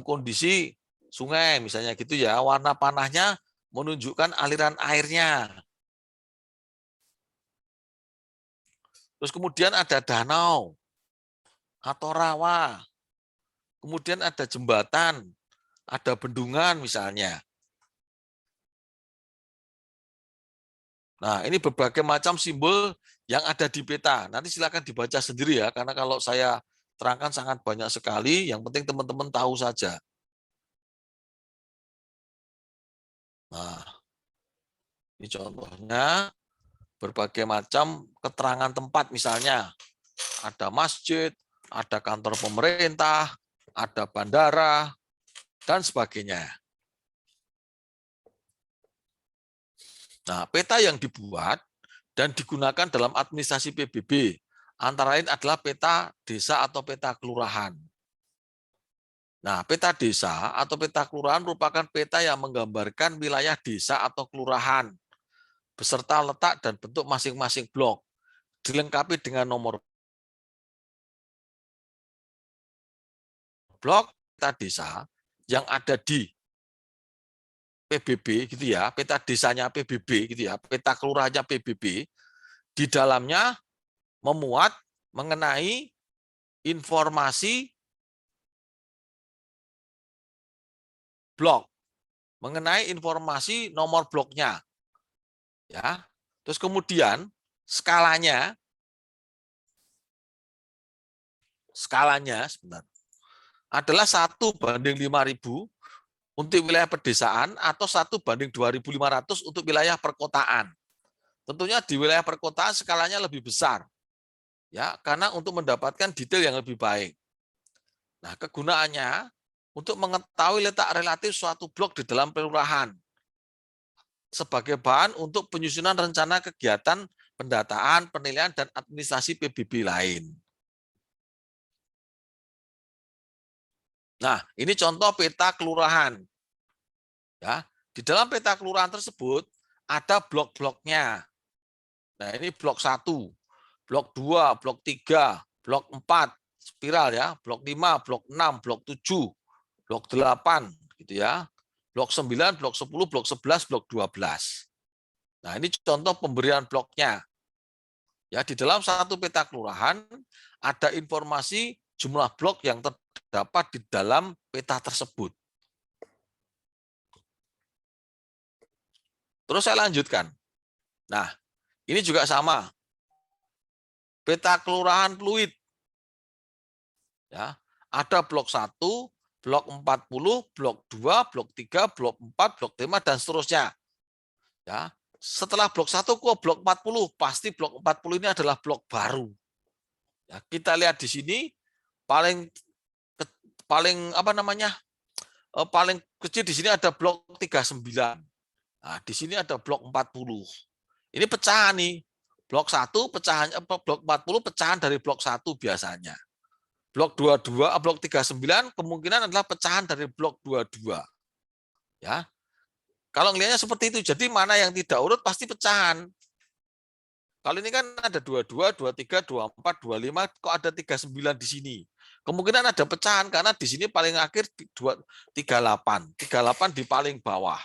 kondisi sungai misalnya gitu ya. Warna panahnya menunjukkan aliran airnya. Terus kemudian ada danau atau rawa. Kemudian ada jembatan, ada bendungan misalnya. Nah, ini berbagai macam simbol yang ada di peta. Nanti silakan dibaca sendiri ya, karena kalau saya terangkan sangat banyak sekali, yang penting teman-teman tahu saja. Nah, ini contohnya berbagai macam keterangan tempat, misalnya ada masjid, ada kantor pemerintah, ada bandara, dan sebagainya. Nah, peta yang dibuat dan digunakan dalam administrasi PBB, antara lain adalah peta desa atau peta kelurahan. Nah, peta desa atau peta kelurahan merupakan peta yang menggambarkan wilayah desa atau kelurahan, beserta letak dan bentuk masing-masing blok, dilengkapi dengan nomor blok peta desa yang ada di PBB gitu ya, peta desanya PBB gitu ya, peta kelurahannya PBB, di dalamnya memuat mengenai informasi blok, mengenai informasi nomor bloknya. Ya. Terus kemudian skalanya sebentar, adalah 1:5.000 untuk wilayah pedesaan atau 1:2.500 untuk wilayah perkotaan. Tentunya di wilayah perkotaan skalanya lebih besar, ya, karena untuk mendapatkan detail yang lebih baik. Nah, kegunaannya untuk mengetahui letak relatif suatu blok di dalam kelurahan sebagai bahan untuk penyusunan rencana kegiatan pendataan, penilaian, dan administrasi PBB lain. Nah, ini contoh peta kelurahan. Ya, di dalam peta kelurahan tersebut ada blok-bloknya. Nah, ini blok 1, blok 2, blok 3, blok 4, spiral ya, blok 5, blok 6, blok 7, blok 8 gitu ya. Blok 9, blok 10, blok 11, blok 12. Nah, ini contoh pemberian bloknya. Ya, di dalam satu peta kelurahan ada informasi jumlah blok yang terdapat di dalam peta tersebut. Terus saya lanjutkan. Nah, ini juga sama. Peta kelurahan Pluit. Ya, ada blok 1, blok 40, blok 2, blok 3, blok 4, blok 5, dan seterusnya. Ya, setelah blok 1 ke blok 40, pasti blok 40 ini adalah blok baru. Ya, kita lihat di sini paling paling kecil di sini ada blok 39. Nah, di sini ada blok 40. Ini pecahan nih. Blok 1 pecahan, blok 40 pecahan dari blok 1 biasanya. Blok 22, blok 39 kemungkinan adalah pecahan dari blok 22. Ya, kalau ngelihatnya seperti itu, jadi mana yang tidak urut pasti pecahan. Kalau ini kan ada 22, 23, 24, 25, kok ada 39 di sini. Kemungkinan ada pecahan karena di sini paling akhir 38. 38 di paling bawah.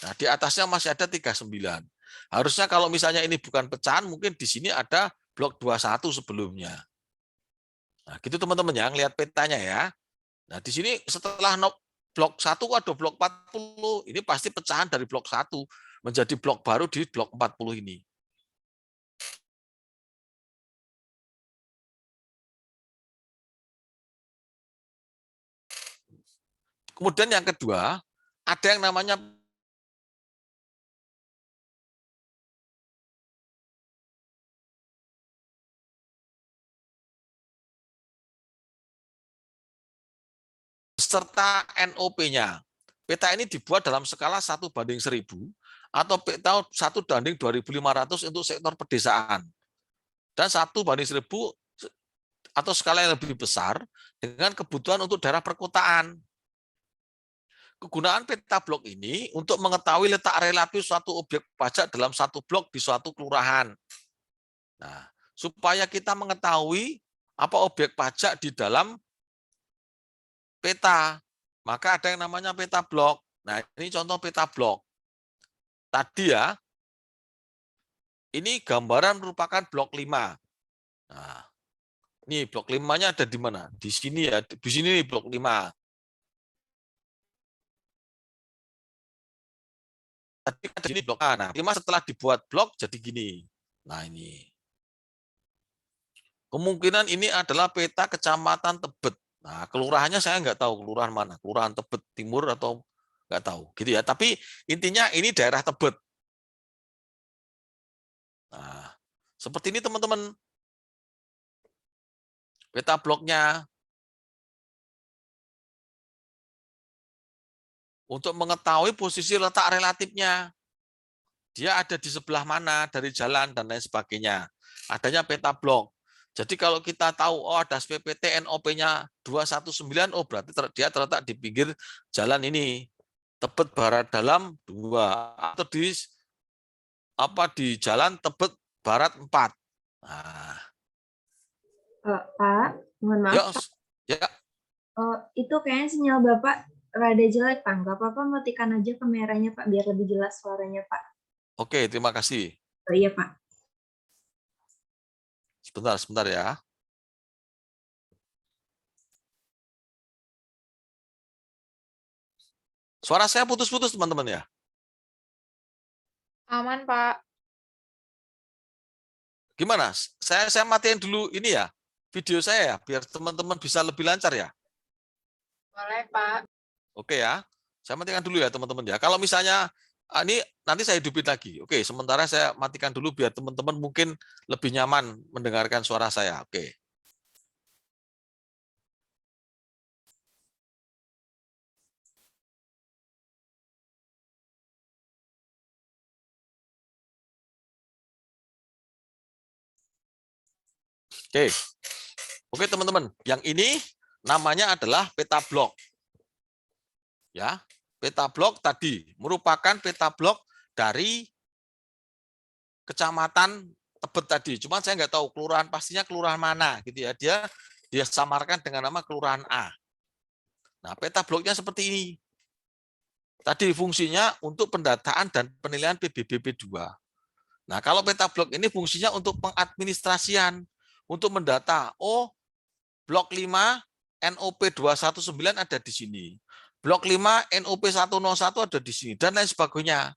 Nah, di atasnya masih ada 39. Harusnya kalau misalnya ini bukan pecahan, mungkin di sini ada blok 21 sebelumnya. Nah, gitu teman-teman ya, lihat petanya ya. Nah, di sini setelah blok 1 ada blok 40. Ini pasti pecahan dari blok 1 menjadi blok baru di blok 40 ini. Kemudian yang kedua, ada yang namanya serta NOP-nya. Peta ini dibuat dalam skala 1:1000 atau peta 1:2500 untuk sektor pedesaan. Dan 1:1000 atau skala yang lebih besar dengan kebutuhan untuk daerah perkotaan. Kegunaan peta blok ini untuk mengetahui letak relatif suatu objek pajak dalam satu blok di suatu kelurahan. Nah, supaya kita mengetahui apa objek pajak di dalam peta, maka ada yang namanya peta blok. Nah, ini contoh peta blok. Tadi ya, ini gambaran merupakan blok 5. Nah, ini blok 5-nya ada di mana? Di sini ya, di sini nih blok 5. Tadi di sini blok A. Nah, 5 setelah dibuat blok jadi gini. Nah, ini. Kemungkinan ini adalah peta kecamatan Tebet. Nah, kelurahannya saya nggak tahu kelurahan mana. Kelurahan Tebet Timur atau nggak tahu. Gitu ya. Tapi intinya ini daerah Tebet. Nah, seperti ini teman-teman. Peta bloknya. Untuk mengetahui posisi letak relatifnya. Dia ada di sebelah mana dari jalan dan lain sebagainya. Adanya peta blok. Jadi kalau kita tahu oh ada SPPT NOP-nya 219, oh berarti dia terletak di pinggir jalan ini. Tebet Barat Dalam 2 atau di jalan Tebet Barat 4. Nah, Pak, mohon maaf. yuk, Pak. ya. Itu kayaknya sinyal Bapak rada jelek, Pak. Nggak apa-apa, matikan aja kameranya, Pak, biar lebih jelas suaranya, Pak. Oke, terima kasih. Oh, iya, Pak. Sebentar ya. Suara saya putus-putus teman-teman ya. Aman, Pak. Gimana? Saya matiin dulu ini ya, video saya ya, biar teman-teman bisa lebih lancar ya. Boleh, Pak. Oke ya, saya matikan dulu ya teman-teman ya. Kalau misalnya ini nanti saya hidupin lagi. Oke, sementara saya matikan dulu biar teman-teman mungkin lebih nyaman mendengarkan suara saya. Oke. Oke. Oke teman-teman, yang ini namanya adalah peta blok. Ya, peta blok tadi merupakan peta blok dari kecamatan Tebet tadi. Cuman saya nggak tahu kelurahan pastinya kelurahan mana gitu ya. Dia samarkan dengan nama kelurahan A. Nah, peta bloknya seperti ini. Tadi fungsinya untuk pendataan dan penilaian PBBB 2. Nah, kalau peta blok ini fungsinya untuk pengadministrasian, untuk mendata, oh blok 5 NOP 219 ada di sini. Blok 5 NOP 101 ada di sini dan lain sebagainya.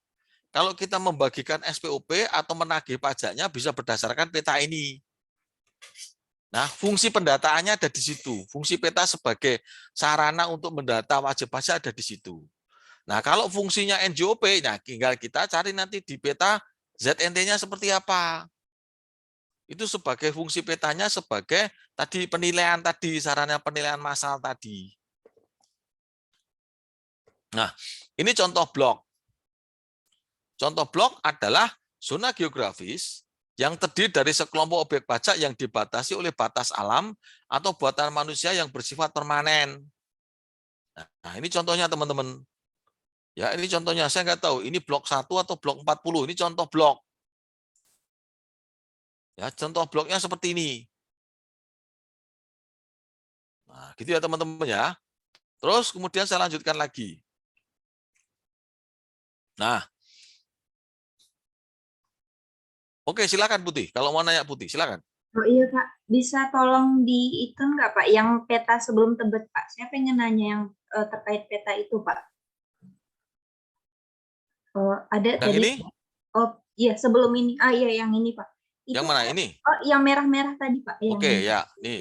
Kalau kita membagikan SPOP atau menagih pajaknya bisa berdasarkan peta ini. Nah, fungsi pendataannya ada di situ. Fungsi peta sebagai sarana untuk mendata wajib pajak ada di situ. Nah, kalau fungsinya NJOP, nah tinggal kita cari nanti di peta ZNT-nya seperti apa. Itu sebagai fungsi petanya sebagai tadi penilaian tadi, sarana penilaian massal tadi. Nah, ini contoh blok. Contoh blok adalah zona geografis yang terdiri dari sekelompok objek pajak yang dibatasi oleh batas alam atau buatan manusia yang bersifat permanen. Nah, ini contohnya teman-teman. Ya, ini contohnya, saya nggak tahu, ini blok 1 atau blok 40, ini contoh blok. Ya, contoh bloknya seperti ini. Nah, gitu ya teman-teman ya. Terus kemudian saya lanjutkan lagi. Nah, oke silakan Putih. Kalau mau nanya Putih, silakan. Oh iya Pak, bisa tolong dihitung nggak Pak yang peta sebelum tebet Pak? Saya pengen nanya yang terkait peta itu Pak. Oh, ada Yang tadi. ini, Oh iya sebelum ini. Ah iya yang ini Pak. yang Itu mana kan, ini? oh yang merah-merah tadi Pak. Yang Oke, ini. ya, nih.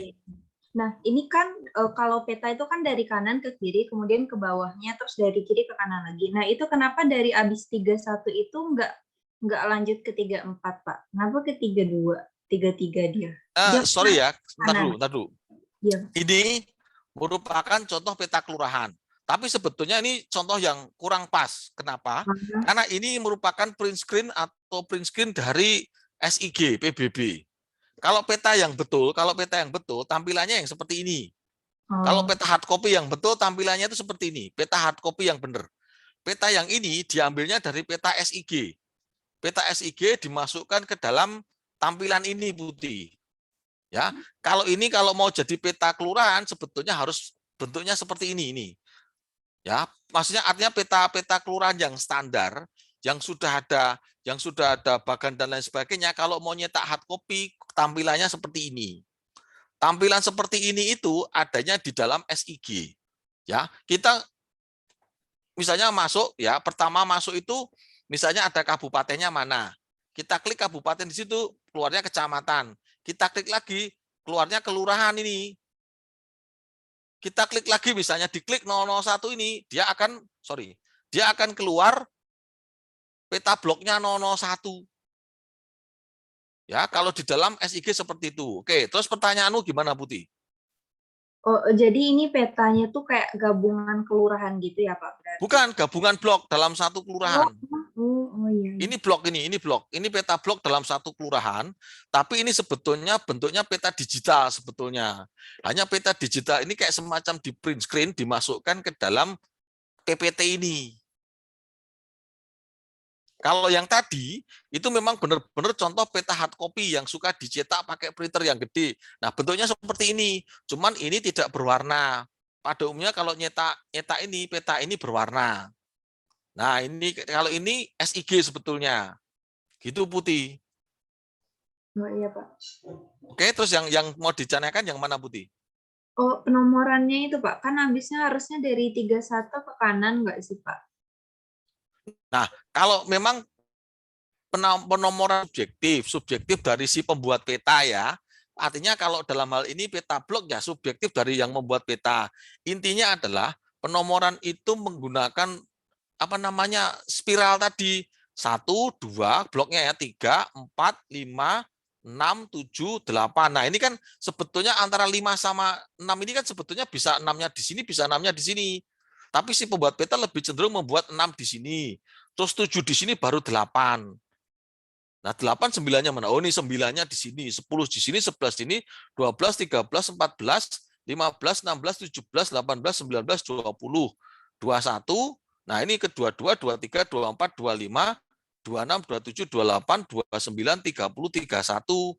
Nah ini kan kalau peta itu kan dari kanan ke kiri, kemudian ke bawahnya, terus dari kiri ke kanan lagi. Nah itu kenapa dari abis 31 itu nggak lanjut ke 34 Pak? Kenapa ke 32, 33 dia? Dia Sorry ya, kanan. bentar dulu. Iya. Ini merupakan contoh peta kelurahan. Tapi sebetulnya ini contoh yang kurang pas. Kenapa? Karena ini merupakan print screen atau print screen dari SIG PBB. Kalau peta yang betul, tampilannya yang seperti ini. Kalau Oh, peta hard copy yang betul, tampilannya itu seperti ini. Peta hard copy yang benar. Peta yang ini diambilnya dari peta SIG. Peta SIG dimasukkan ke dalam tampilan ini Putih. Ya, kalau mau jadi peta kelurahan sebetulnya harus bentuknya seperti ini. Ya, maksudnya artinya peta-peta kelurahan yang standar, yang sudah ada bagan dan lain sebagainya. Kalau mau nyetak hard copy, tampilannya seperti ini. Tampilan seperti ini itu adanya di dalam SIG. Ya, kita misalnya masuk ya, pertama masuk itu misalnya ada kabupatennya mana. Kita klik kabupaten di situ, keluarnya kecamatan. Kita klik lagi, keluarnya kelurahan ini. Kita klik lagi misalnya diklik 001 ini, dia akan keluar peta bloknya 001. Ya, kalau di dalam SIG seperti itu. Oke, terus pertanyaanmu gimana Putih? oh, jadi ini petanya tuh kayak gabungan kelurahan gitu ya Pak berarti? Bukan gabungan blok dalam satu Oh, kelurahan. oh iya, iya. Ini blok ini peta blok dalam satu kelurahan, tapi ini sebetulnya bentuknya peta digital sebetulnya. Hanya peta digital ini kayak semacam di print screen dimasukkan ke dalam PPT ini. Kalau yang tadi itu memang benar-benar contoh peta hard copy yang suka dicetak pakai printer yang gede. Nah, bentuknya seperti ini. Cuman ini tidak berwarna. Pada umumnya kalau nyetak ini peta ini berwarna. Nah, ini kalau ini SIG sebetulnya. Gitu Putih. Oh iya Pak. Oke, terus yang mau dicanangkan yang mana Putih? Oh, penomorannya itu Pak, kan habisnya harusnya dari 31 ke kanan nggak sih Pak? Nah, kalau memang penomoran subjektif dari si pembuat peta ya. Artinya kalau dalam hal ini peta blok ya subjektif dari yang membuat peta. Intinya adalah penomoran itu menggunakan apa namanya spiral tadi 1, 2 bloknya ya 3, 4, 5, 6, 7, 8. Nah ini kan sebetulnya antara 5 sama 6 ini kan sebetulnya bisa 6-nya di sini, bisa 6-nya di sini. Tapi si pembuat peta lebih cenderung membuat 6 di sini, terus 7 di sini baru 8. Nah, 8 9-nya mana? Oh, ini 9-nya di sini, 10 di sini, 11 di sini, 12, 13, 14, 15, 16, 17, 18, 19, 20, 21. Nah, ini kedua 2, 23, 24, 25, 26, 27, 28, 29, 30, 31.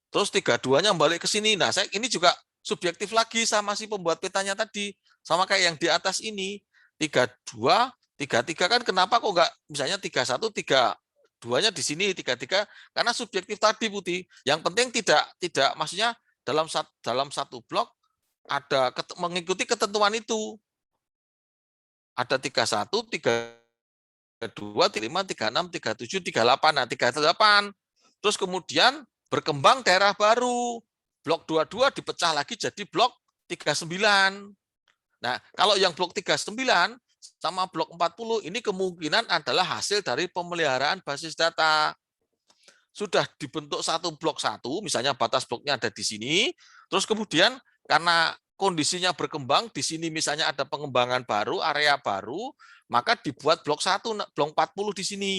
Terus 32-nya balik ke sini. Nah, ini juga subjektif lagi sama si pembuat petanya tadi. Sama kayak yang di atas ini. 32, 33 kan kenapa kok enggak misalnya 31, 32-nya di sini, 33 karena subjektif tadi Putih. Yang penting tidak maksudnya dalam satu blok ada mengikuti ketentuan itu. Ada 31, 32, 35, 36, 37, 38. Nah, 38. Terus kemudian berkembang daerah baru. Blok 22 dipecah lagi jadi blok 39. Nah, kalau yang blok 39 sama blok 40 ini kemungkinan adalah hasil dari pemeliharaan basis data. Sudah dibentuk satu blok satu, misalnya batas bloknya ada di sini, terus kemudian karena kondisinya berkembang, di sini misalnya ada pengembangan baru, area baru, maka dibuat blok 1, blok 40 di sini.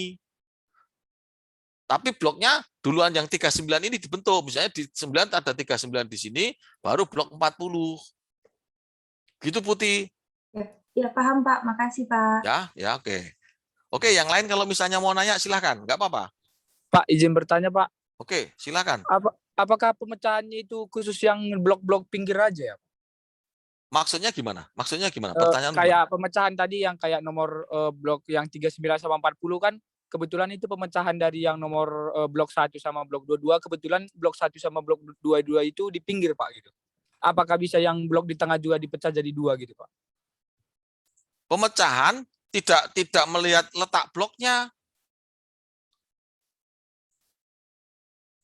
Tapi bloknya duluan yang 39 ini dibentuk, misalnya di 9 ada 39 di sini, baru blok 40. Gitu Putih. Ya, paham Pak. Makasih Pak. Ya, oke. Oke, yang lain kalau misalnya mau nanya silahkan, nggak apa-apa. Pak, izin bertanya, Pak. Oke, silahkan. Apakah pemecahannya itu khusus yang blok-blok pinggir aja ya? Maksudnya gimana? Maksudnya gimana? Pertanyaan gimana? Kayak pemecahan tadi yang kayak nomor blok yang 39 sama 40 kan kebetulan itu pemecahan dari yang nomor blok 1 sama blok 22, kebetulan blok 1 sama blok 22 itu di pinggir, Pak, gitu. Apakah bisa yang blok di tengah juga dipecah jadi 2 gitu, Pak? Pemecahan tidak melihat letak bloknya.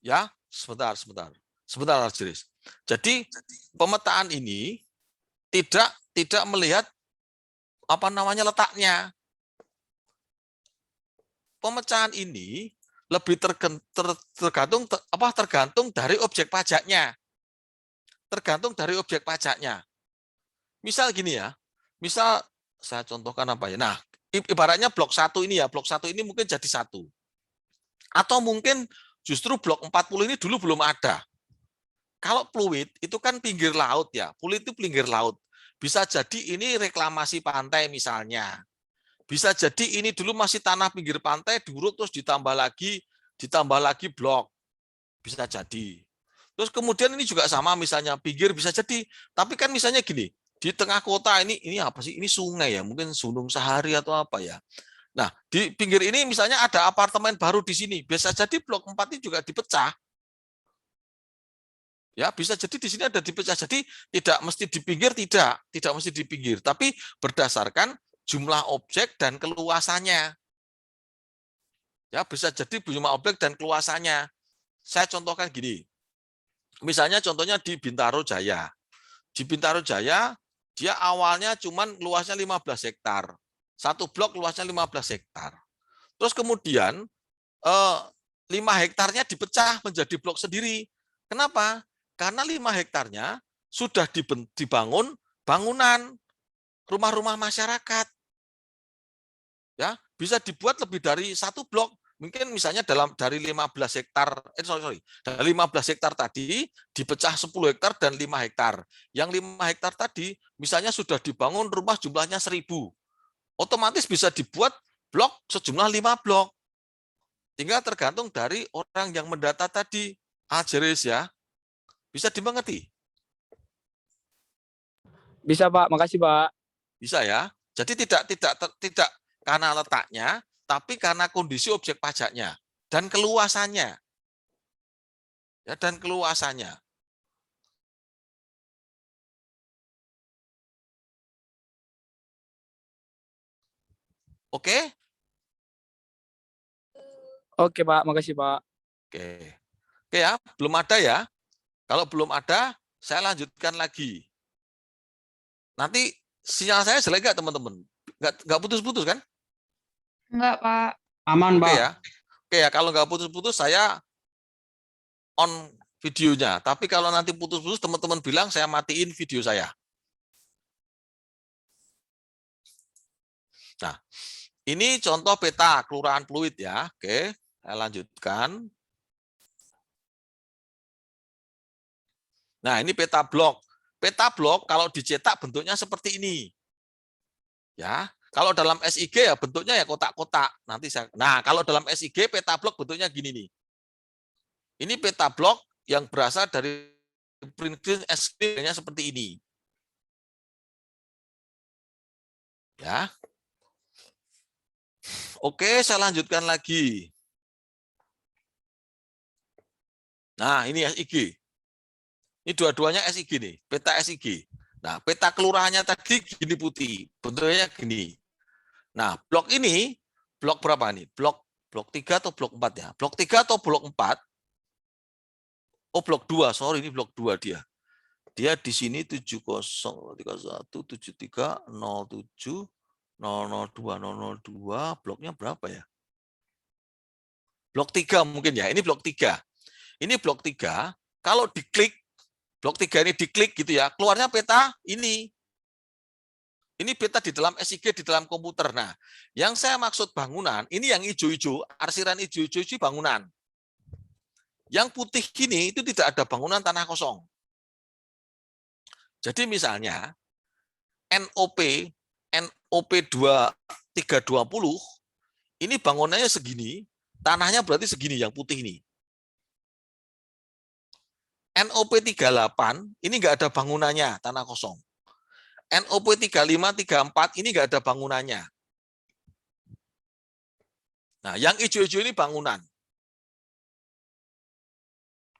Ya, sebentar. Sebentar, Arjiris. Jadi pemetaan ini tidak melihat letaknya. Pemecahan ini lebih tergantung dari objek pajaknya. Tergantung dari objek pajaknya. Misal gini ya. Misal saya contohkan apa ya. Nah, ibaratnya blok 1 ini ya, blok 1 ini mungkin jadi 1. Atau mungkin justru blok 40 ini dulu belum ada. Kalau fluid itu kan pinggir laut ya, fluid itu pinggir laut. Bisa jadi ini reklamasi pantai misalnya. Bisa jadi ini dulu masih tanah pinggir pantai, diuruk terus ditambah lagi blok. Bisa jadi. Terus kemudian ini juga sama misalnya pinggir bisa jadi. Tapi kan misalnya gini, di tengah kota ini apa sih? Ini sungai ya, mungkin Gunung Sahari atau apa ya. Nah, di pinggir ini misalnya ada apartemen baru di sini. Bisa jadi blok 4 ini juga dipecah. Ya, bisa jadi di sini ada dipecah. Jadi tidak mesti di pinggir, tidak mesti di pinggir, tapi berdasarkan jumlah objek dan keluasannya. Ya, bisa jadi jumlah objek dan keluasannya. Saya contohkan gini. Misalnya contohnya di Bintaro Jaya. Di Bintaro Jaya, dia awalnya cuman luasnya 15 hektar. Satu blok luasnya 15 hektar. Terus kemudian 5 hektarnya dipecah menjadi blok sendiri. Kenapa? Karena 5 hektarnya sudah dibangun bangunan rumah-rumah masyarakat. Ya, bisa dibuat lebih dari 1 blok. Mungkin misalnya dari 15 hektar, dari 15 hektar tadi dipecah 10 hektar dan 5 hektar. Yang 5 hektar tadi misalnya sudah dibangun rumah jumlahnya 1000. Otomatis bisa dibuat blok sejumlah 5 blok. Tinggal tergantung dari orang yang mendata tadi. Jeris ya. Bisa dimengerti? Bisa, Pak. Makasih, Pak. Bisa ya. Jadi tidak karena letaknya, tapi karena kondisi objek pajaknya dan keluasannya. Ya, dan keluasannya. Oke? Oke, Pak. Makasih, Pak. Oke. Oke ya, belum ada ya. Kalau belum ada, saya lanjutkan lagi. Nanti sinyal saya jelek nggak teman-teman? Nggak putus-putus kan? Enggak, Pak. Aman, Oke Pak. ya. Oke ya, kalau nggak putus-putus saya on videonya. Tapi kalau nanti putus-putus teman-teman bilang saya matiin video saya. Nah, ini contoh peta kelurahan Pluit ya. Oke, saya lanjutkan. Nah, ini peta blok. Peta blok kalau dicetak bentuknya seperti ini. Ya, kalau dalam SIG ya bentuknya ya kotak-kotak. Nah, kalau dalam SIG peta blok bentuknya gini nih. Ini peta blok yang berasal dari print SIG-nya seperti ini. Ya. Oke, saya lanjutkan lagi. Nah, ini SIG. Ini dua-duanya SIG nih, peta SIG. Nah, peta kelurahannya tadi gini putih, bentuknya gini. Nah, blok ini, blok berapa nih? Blok 3 atau blok 4 ya? Blok 3 atau blok 4? Oh, blok 2, sorry ini blok 2 dia. Dia di sini 70313107002002, bloknya berapa ya? Blok 3 mungkin ya, ini blok 3. Ini blok 3, kalau diklik, blok 3 ini diklik gitu ya, keluarnya peta ini. Ini peta di dalam SIG, di dalam komputer. Nah, yang saya maksud bangunan, ini yang hijau-hijau, arsiran hijau-hijau itu bangunan. Yang putih gini, itu tidak ada bangunan tanah kosong. Jadi misalnya, NOP NOP 320, ini bangunannya segini, tanahnya berarti segini yang putih ini. NOP 38, ini nggak ada bangunannya, tanah kosong. NOP 35, 34, ini nggak ada bangunannya. Nah, yang hijau-hijau ini bangunan.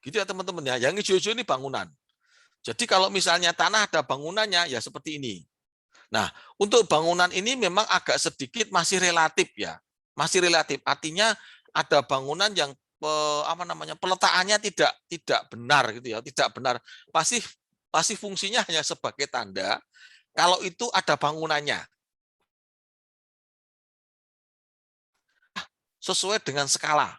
Gitu ya teman-teman ya, yang hijau-hijau ini bangunan. Jadi kalau misalnya tanah ada bangunannya, ya seperti ini. Nah, untuk bangunan ini memang agak sedikit masih relatif ya. Masih relatif, artinya ada bangunan yang peletakannya tidak benar gitu ya, tidak benar. Pasti fungsinya hanya sebagai tanda kalau itu ada bangunannya. Sesuai dengan skala.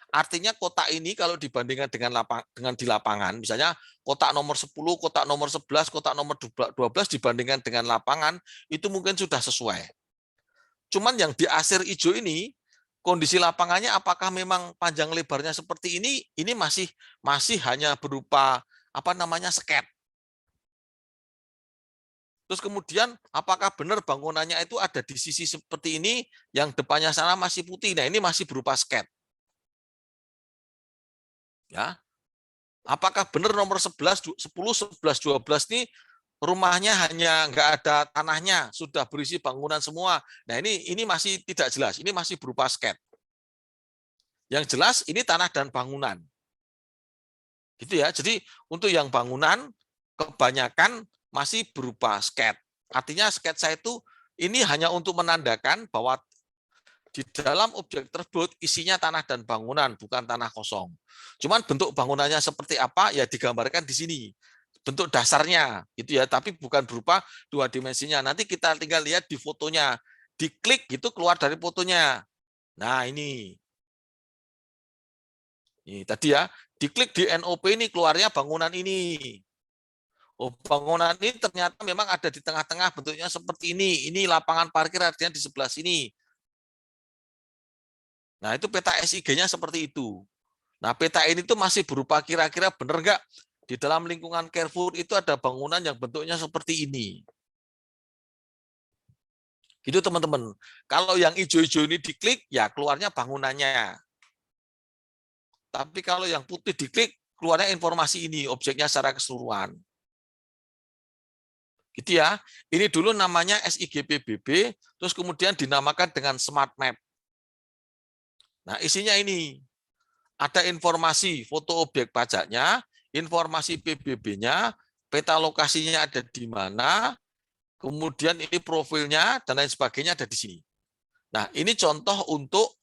Artinya kotak ini kalau dibandingkan dengan di lapangan, misalnya kotak nomor 10, kotak nomor 11, kotak nomor 12 dibandingkan dengan lapangan, itu mungkin sudah sesuai. Cuman yang di asir hijau ini, kondisi lapangannya apakah memang panjang lebarnya seperti ini masih hanya berupa sket. Terus kemudian apakah benar bangunannya itu ada di sisi seperti ini, yang depannya sana masih putih. Nah, ini masih berupa sket. Ya. Apakah benar nomor 11, 10, 11, 12 ini rumahnya hanya nggak ada tanahnya, sudah berisi bangunan semua. Nah, ini masih tidak jelas, ini masih berupa sket. Yang jelas ini tanah dan bangunan. Gitu ya. Jadi untuk yang bangunan kebanyakan masih berupa sket. Artinya sketsa itu ini hanya untuk menandakan bahwa di dalam objek tersebut isinya tanah dan bangunan, bukan tanah kosong. Cuman bentuk bangunannya seperti apa ya digambarkan di sini. Bentuk dasarnya gitu ya, tapi bukan berupa dua dimensinya. Nanti kita tinggal lihat di fotonya. Diklik gitu keluar dari fotonya. Nah, ini. Ini tadi ya, diklik di NOP ini keluarnya bangunan ini. Oh, bangunan ini ternyata memang ada di tengah-tengah, bentuknya seperti ini. Ini lapangan parkir artinya di sebelah sini. Nah, itu peta SIG-nya seperti itu. Nah, peta ini tuh masih berupa kira-kira benar nggak di dalam lingkungan Carrefour itu ada bangunan yang bentuknya seperti ini. Gitu teman-teman. Kalau yang hijau-hijau ini diklik, ya keluarnya bangunannya. Tapi kalau yang putih diklik, keluarnya informasi ini, objeknya secara keseluruhan. Gitu ya. Ini dulu namanya SIGPBB, terus kemudian dinamakan dengan Smart Map. Nah, isinya ini. Ada informasi foto objek pajaknya, informasi PBB-nya, peta lokasinya ada di mana, kemudian ini profilnya, dan lain sebagainya ada di sini. Nah, ini contoh untuk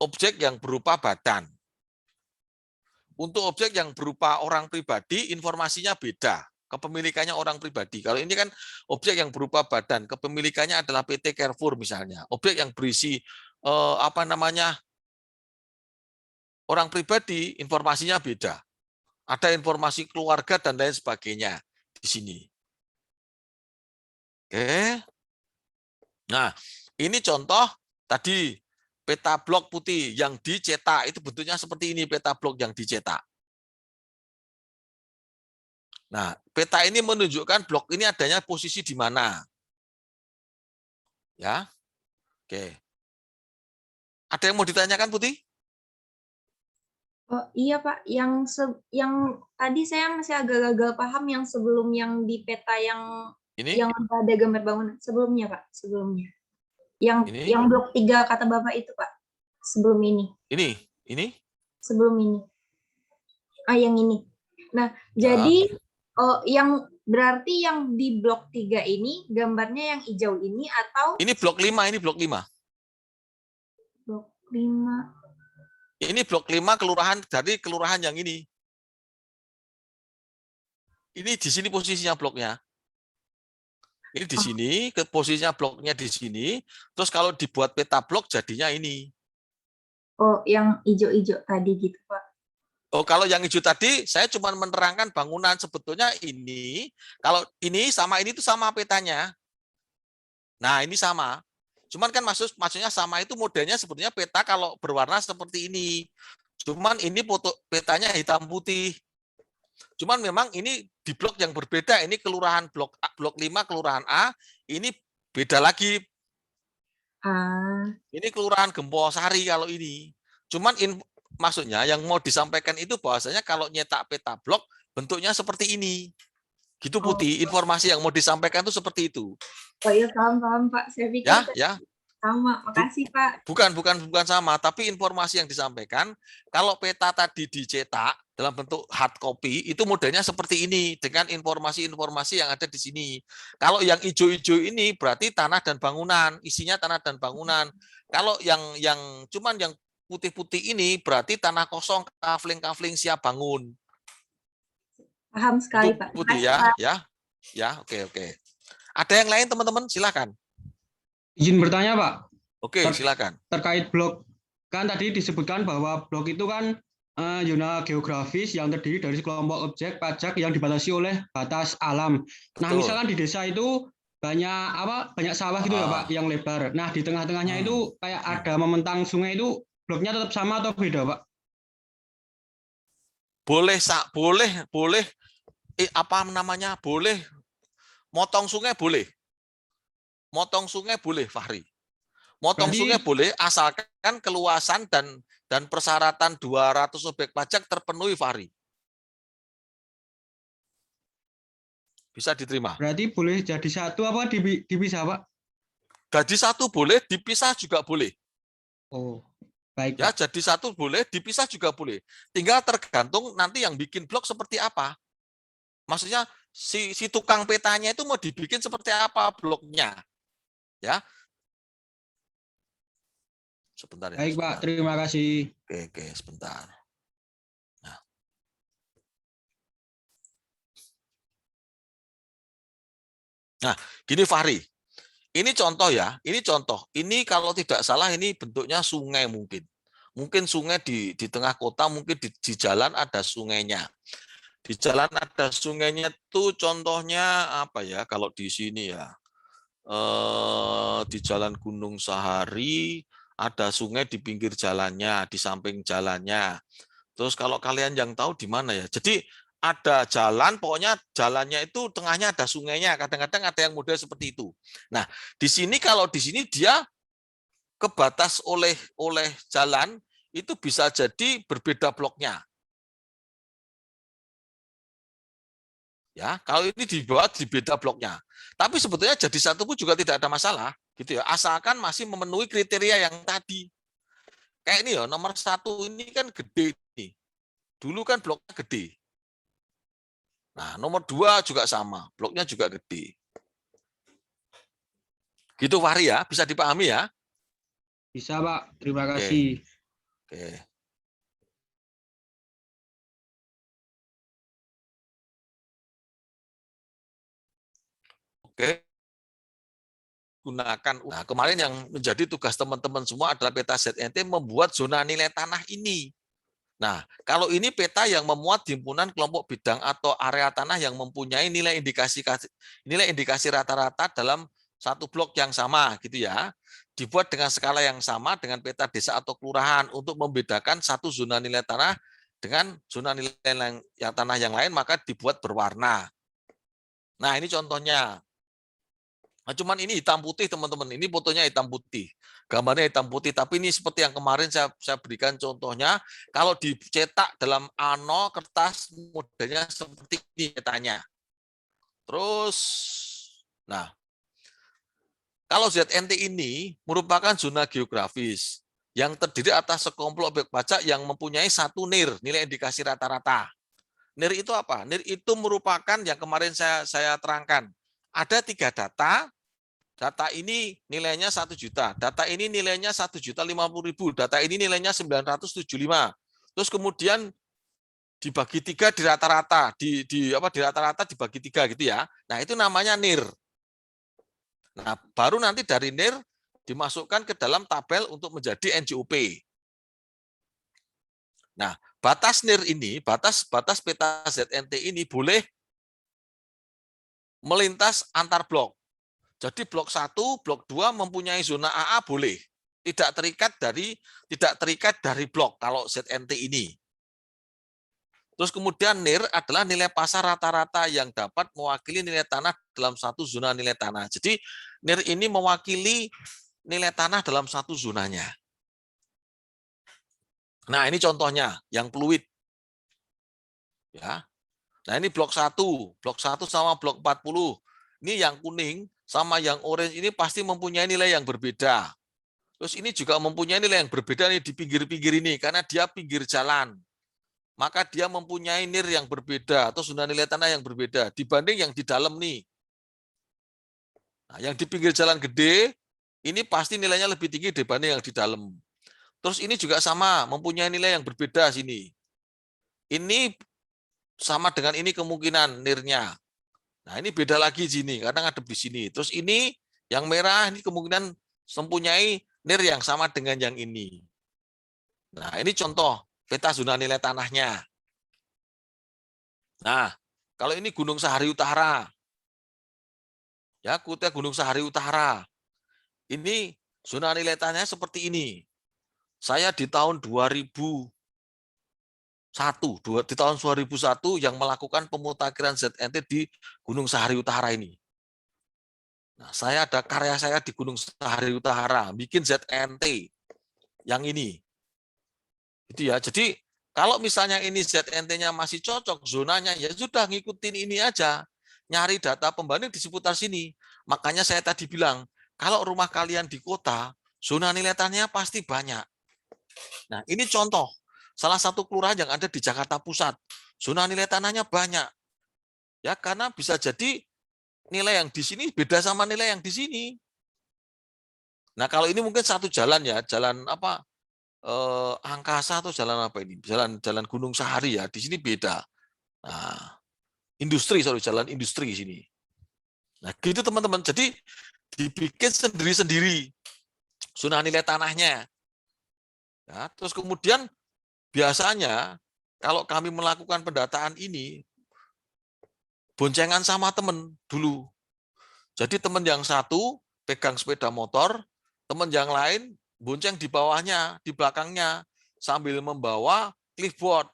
objek yang berupa badan. Untuk objek yang berupa orang pribadi, informasinya beda. Kepemilikannya orang pribadi. Kalau ini kan objek yang berupa badan, kepemilikannya adalah PT Carrefour misalnya. Objek yang berisi orang pribadi, informasinya beda. Ada informasi keluarga dan lain sebagainya di sini. Oke. Nah, ini contoh tadi peta blok putih yang dicetak, itu bentuknya seperti ini peta blok yang dicetak. Nah, peta ini menunjukkan blok ini adanya posisi di mana. Ya. Oke. Ada yang mau ditanyakan, Putih? Oh iya Pak, yang tadi saya masih agak gagal paham yang sebelum yang di peta yang ada gambar bangunan sebelumnya Pak, sebelumnya. Yang blok 3 kata Bapak itu Pak, sebelum ini. Ini? Sebelum ini. Yang ini. Nah, jadi yang berarti yang di blok 3 ini gambarnya yang hijau ini atau ini blok 5, ini blok 5. Blok 5. Ini blok 5 kelurahan dari kelurahan yang ini. Ini di sini posisinya bloknya. Ini di sini, posisinya bloknya di sini. Terus kalau dibuat peta blok jadinya ini. Oh, yang hijau-hijau tadi gitu, Pak. Oh, kalau yang hijau tadi saya cuma menerangkan bangunan, sebetulnya ini. Kalau ini sama ini itu sama petanya. Nah, ini sama. Cuman kan maksudnya sama itu modelnya sebetulnya peta kalau berwarna seperti ini. Cuman ini petanya hitam putih. Cuman memang ini di blok yang berbeda. Ini kelurahan blok 5 kelurahan A, ini Beda lagi, Ah, ini kelurahan Gemposari kalau ini. Cuman maksudnya yang mau disampaikan itu bahwasanya kalau nyetak peta blok bentuknya seperti ini. Gitu oh, Putih, informasi yang mau disampaikan itu seperti itu. oh iya paham Pak. Saya pikir Ya, tadi ya. sama. Makasih Pak. Bukan sama, tapi informasi yang disampaikan kalau peta tadi dicetak dalam bentuk hard copy itu modelnya seperti ini dengan informasi-informasi yang ada di sini. Kalau yang hijau-hijau ini berarti tanah dan bangunan, isinya tanah dan bangunan. Kalau yang cuman yang putih-putih ini berarti tanah kosong, kafling-kafling siap bangun. Paham sekali Itu Pak. Putih Makasih ya, Pak. ya, oke. Ada yang lain teman-teman? Silakan. Izin bertanya, Pak, Oke, silakan. terkait blok. Kan tadi disebutkan bahwa blok itu kan zona geografis yang terdiri dari sekelompok objek pajak yang dibatasi oleh batas alam. Nah, Betul. misalkan di desa itu banyak sawah gitu ya, Pak, yang lebar. Nah, di tengah-tengahnya itu kayak ada membentang sungai itu, bloknya tetap sama atau beda, Pak? Boleh apa namanya? Boleh motong sungai boleh. Motong sungai boleh, Fahri. Motong Berarti- sungai boleh asalkan keluasan dan persyaratan 200 objek pajak terpenuhi, Fahri. Bisa diterima. Berarti boleh jadi satu apa dipisah, Pak? Jadi satu boleh, dipisah juga boleh. Oh, baik, Ya, Pak. jadi satu boleh, dipisah juga boleh. Tinggal tergantung nanti yang bikin blok seperti apa. Maksudnya si tukang petanya itu mau dibikin seperti apa bloknya. Ya. Sebentar ya. Baik, sebentar. Pak. Terima kasih. Oke, sebentar. Nah, gini Fahri. Ini contoh ya, ini contoh. Ini kalau tidak salah ini bentuknya sungai mungkin. Mungkin sungai di tengah kota, mungkin di jalan ada sungainya. Di jalan ada sungainya tuh contohnya apa ya? Kalau di sini ya, di Jalan Gunung Sahari ada sungai di pinggir jalannya, di samping jalannya. Terus kalau kalian yang tahu di mana ya? Jadi ada jalan, pokoknya jalannya itu tengahnya ada sungainya. Kadang-kadang ada yang model seperti itu. Nah, di sini kalau di sini dia kebatas oleh jalan itu bisa jadi berbeda bloknya. Ya, kalau ini dibuat di beda bloknya. Tapi sebetulnya jadi satu pun juga tidak ada masalah, gitu ya. Asalkan masih memenuhi kriteria yang tadi. Kayak ini ya, nomor 1 ini kan gede nih. Dulu kan bloknya gede. Nah, nomor 2 juga sama, bloknya juga gede. Gitu Fahri ya, bisa dipahami ya? Bisa, Pak. Terima Oke. kasih. Oke. Oke. Gunakan. Nah, kemarin yang menjadi tugas teman-teman semua adalah peta ZNT membuat zona nilai tanah ini. Nah, kalau ini peta yang memuat himpunan kelompok bidang atau area tanah yang mempunyai nilai indikasi rata-rata dalam satu blok yang sama, gitu ya. Dibuat dengan skala yang sama dengan peta desa atau kelurahan untuk membedakan satu zona nilai tanah dengan zona nilai tanah yang lain, maka dibuat berwarna. Nah, ini contohnya. Nah, cuman ini hitam putih teman-teman, ini fotonya hitam putih, gambarnya hitam putih. Tapi ini seperti yang kemarin saya berikan contohnya, kalau dicetak dalam A0 kertas modelnya seperti ini petanya. Terus, nah, kalau ZNT ini merupakan zona geografis yang terdiri atas sekelompok objek pajak yang mempunyai satu NIR, nilai indikasi rata-rata. NIR itu apa? NIR itu merupakan yang kemarin saya terangkan. Ada 3 data. Data ini nilainya 1 juta. Data ini nilainya 1.050.000. Data ini nilainya 975. Terus kemudian dibagi 3 di rata-rata, di rata-rata dibagi 3 gitu ya. Nah, itu namanya NIR. Nah, baru nanti dari NIR dimasukkan ke dalam tabel untuk menjadi NJOP. Nah, batas NIR ini, batas peta ZNT ini boleh melintas antar blok. Jadi blok 1, blok 2 mempunyai zona AA boleh. Tidak terikat dari blok kalau ZNT ini. Terus kemudian NIR adalah nilai pasar rata-rata yang dapat mewakili nilai tanah dalam satu zona nilai tanah. Jadi NIR ini mewakili nilai tanah dalam satu zonanya. Nah, ini contohnya yang fluid. Ya. Nah, ini blok 1 sama blok 40. Ini yang kuning sama yang orange ini pasti mempunyai nilai yang berbeda. Terus ini juga mempunyai nilai yang berbeda nih di pinggir-pinggir ini karena dia pinggir jalan. Maka dia mempunyai NIR yang berbeda atau zona nilai tanah yang berbeda dibanding yang di dalam nih. Nah, yang di pinggir jalan gede ini pasti nilainya lebih tinggi dibanding yang di dalam. Terus ini juga sama, mempunyai nilai yang berbeda sini. Ini sama dengan ini kemungkinan NIR-nya. Nah, ini beda lagi sini karena ngadep di sini. Terus ini yang merah ini kemungkinan mempunyai NIR yang sama dengan yang ini. Nah, ini contoh peta zona nilai tanahnya. Nah, kalau ini Gunung Sahari Utara. Ya, kutnya Gunung Sahari Utara. Ini zona nilai tanahnya seperti ini. Saya di tahun 2001 yang melakukan pemutakhiran ZNT di Gunung Sahari Utara ini. Nah, saya ada karya saya di Gunung Sahari Utara, bikin ZNT yang ini. Itu ya. Jadi kalau misalnya ini ZNT-nya masih cocok zonanya, ya sudah ngikutin ini aja. Nyari data pembanding di seputar sini. Makanya saya tadi bilang, kalau rumah kalian di kota, zona nilai tanahnya pasti banyak. Nah, ini contoh salah satu kelurahan yang ada di Jakarta Pusat. Zona nilai tanahnya banyak. Ya, karena bisa jadi nilai yang di sini beda sama nilai yang di sini. Nah, kalau ini mungkin satu jalan ya, jalan apa? Angkasa atau jalan apa ini? Jalan Gunung Sahari ya, di sini beda. Nah, jalan industri di sini. Nah, gitu teman-teman. Jadi dibikin sendiri-sendiri zona nilai tanahnya. Ya, terus kemudian biasanya kalau kami melakukan pendataan ini boncengan sama teman dulu. Jadi teman yang satu pegang sepeda motor, teman yang lain bonceng di bawahnya, di belakangnya sambil membawa clipboard.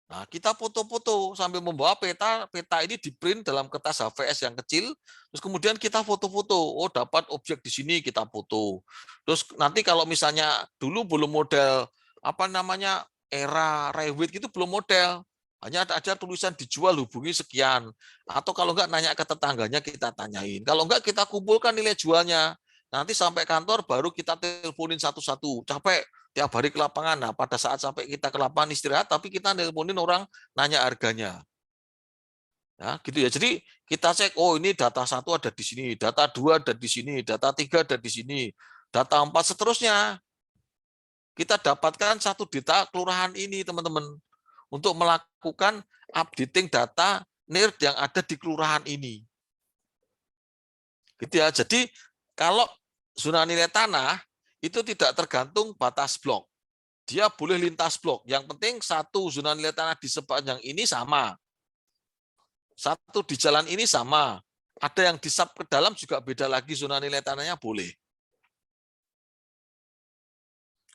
Nah, kita foto-foto sambil membawa peta ini di print dalam kertas HVS yang kecil, terus kemudian kita foto-foto. Oh, dapat objek di sini kita foto. Terus nanti kalau misalnya dulu belum model apa namanya era Revit gitu belum model. Hanya ada tulisan dijual hubungi sekian. Atau kalau enggak nanya ke tetangganya kita tanyain. Kalau enggak kita kumpulkan nilai jualnya. Nanti sampai kantor baru kita teleponin satu-satu. Capek tiap hari ke lapangan. Nah, pada saat sampai kita ke lapangan istirahat, tapi kita nelponin orang nanya harganya. Ya, gitu ya. Jadi kita cek, oh ini data 1 ada di sini, data 2 ada di sini, data 3 ada di sini, data 4 seterusnya. Kita dapatkan satu data kelurahan ini, teman-teman, untuk melakukan updating data NIR yang ada di kelurahan ini. Gitu ya. Jadi kalau zona nilai tanah itu tidak tergantung batas blok. Dia boleh lintas blok. Yang penting satu zona nilai tanah di sepanjang ini sama. Satu di jalan ini sama. Ada yang di sub ke dalam juga beda lagi zona nilai tanahnya boleh.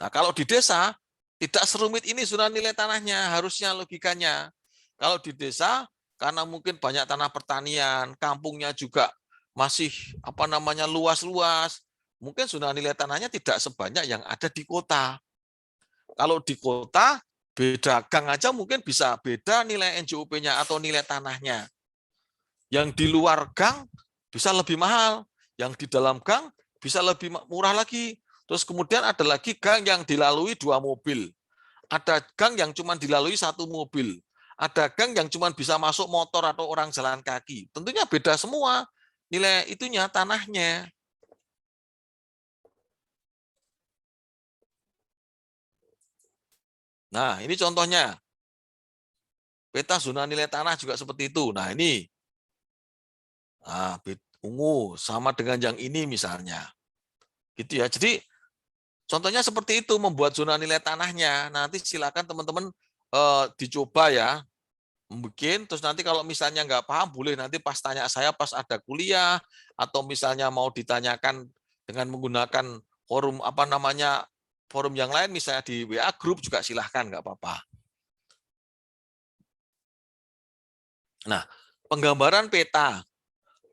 Nah, kalau di desa tidak serumit ini zona nilai tanahnya, harusnya logikanya. Kalau di desa karena mungkin banyak tanah pertanian, kampungnya juga masih apa namanya luas-luas, mungkin zona nilai tanahnya tidak sebanyak yang ada di kota. Kalau di kota, beda gang aja mungkin bisa beda nilai NJOP-nya atau nilai tanahnya. Yang di luar gang bisa lebih mahal, yang di dalam gang bisa lebih murah lagi. Terus kemudian ada lagi gang yang dilalui 2 mobil. Ada gang yang cuma dilalui 1 mobil. Ada gang yang cuma bisa masuk motor atau orang jalan kaki. Tentunya beda semua nilai itunya, tanahnya. Nah, ini contohnya. Peta zona nilai tanah juga seperti itu. Nah, ini. Nah, ungu sama dengan yang ini misalnya. Gitu ya. Jadi, contohnya seperti itu, membuat zona nilai tanahnya. Nanti silakan teman-teman dicoba ya. Mungkin, terus nanti kalau misalnya nggak paham, boleh nanti pas tanya saya pas ada kuliah, atau misalnya mau ditanyakan dengan menggunakan forum apa namanya forum yang lain, misalnya di WA Group juga silahkan, nggak apa-apa. Nah, penggambaran peta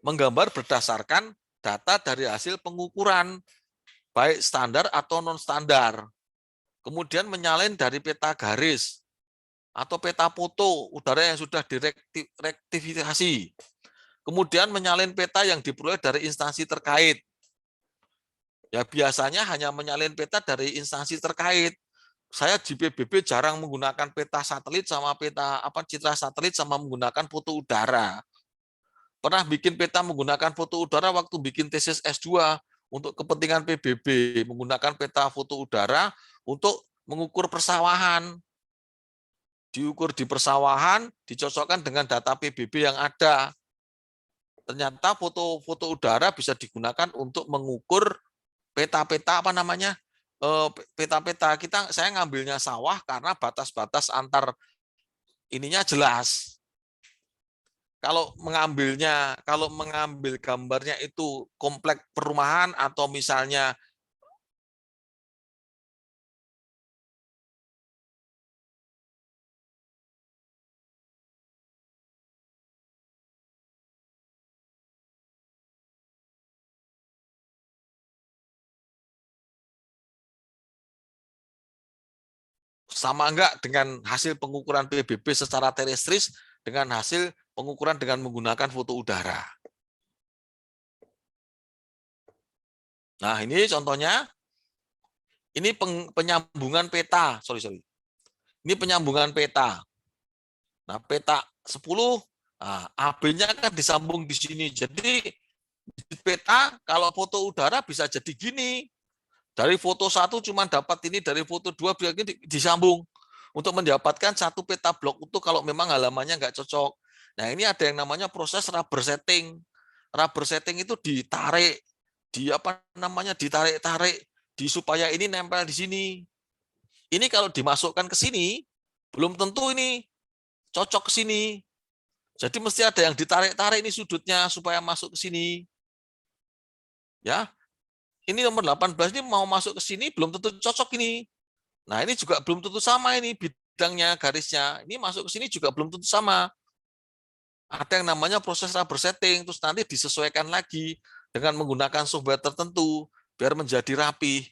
menggambar berdasarkan data dari hasil pengukuran baik standar atau non standar. Kemudian menyalin dari peta garis atau peta foto udara yang sudah direktifikasi. Kemudian menyalin peta yang diperoleh dari instansi terkait. Ya biasanya hanya menyalin peta dari instansi terkait. Saya di PBB jarang menggunakan peta satelit sama peta citra satelit sama menggunakan foto udara. Pernah bikin peta menggunakan foto udara waktu bikin tesis S2 untuk kepentingan PBB, menggunakan peta foto udara untuk mengukur persawahan. Diukur di persawahan, dicocokkan dengan data PBB yang ada. Ternyata foto udara bisa digunakan untuk mengukur peta-peta peta-peta. Saya ngambilnya sawah karena batas-batas antar ininya jelas. Kalau mengambil gambarnya itu komplek perumahan atau misalnya sama enggak dengan hasil pengukuran PBB secara terestris dengan hasil pengukuran dengan menggunakan foto udara. Nah, ini contohnya. Ini penyambungan peta, Ini penyambungan peta. Nah, peta 10, nah, AB-nya kan disambung di sini. Jadi di peta kalau foto udara bisa jadi gini. Dari foto 1 cuma dapat ini, dari foto 2 ini disambung untuk mendapatkan satu peta blok itu kalau memang halamannya nggak cocok. Nah, ini ada yang namanya proses rubber setting. Rubber setting itu ditarik, ditarik-tarik supaya ini nempel di sini. Ini kalau dimasukkan ke sini, belum tentu ini cocok ke sini. Jadi mesti ada yang ditarik-tarik ini sudutnya supaya masuk ke sini. Ya, ini nomor 18 ini mau masuk ke sini belum tentu cocok ini. Nah, ini juga belum tentu sama ini bidangnya, garisnya. Ini masuk ke sini juga belum tentu sama. Ada yang namanya proses rubber setting, terus nanti disesuaikan lagi dengan menggunakan software tertentu biar menjadi rapi.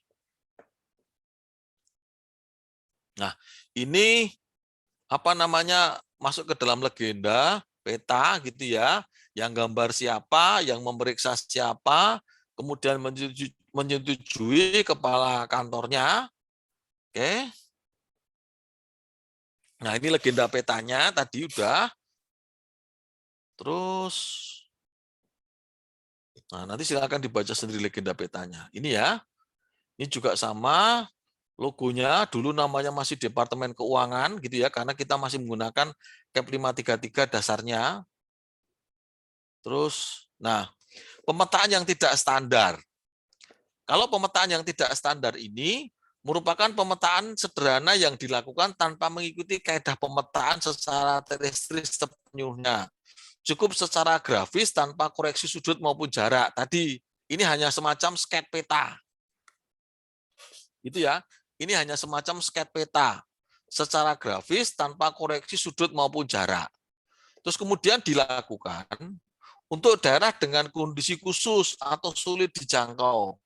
Nah, ini masuk ke dalam legenda peta gitu ya, yang gambar siapa, yang memeriksa siapa, kemudian menyetujui kepala kantornya. Oke. Nah, ini legenda petanya tadi udah. Terus nah, nanti silakan dibaca sendiri legenda petanya. Ini ya. Ini juga sama. Logonya dulu namanya masih Departemen Keuangan gitu ya, karena kita masih menggunakan CAP 533 dasarnya. Terus, nah, pemetaan yang tidak standar. Kalau pemetaan yang tidak standar ini merupakan pemetaan sederhana yang dilakukan tanpa mengikuti kaidah pemetaan secara terestris sepenuhnya. Cukup secara grafis tanpa koreksi sudut maupun jarak. Tadi, ini hanya semacam sketsa peta. Itu ya. Ini hanya semacam sketsa peta secara grafis tanpa koreksi sudut maupun jarak. Terus kemudian dilakukan untuk daerah dengan kondisi khusus atau sulit dijangkau.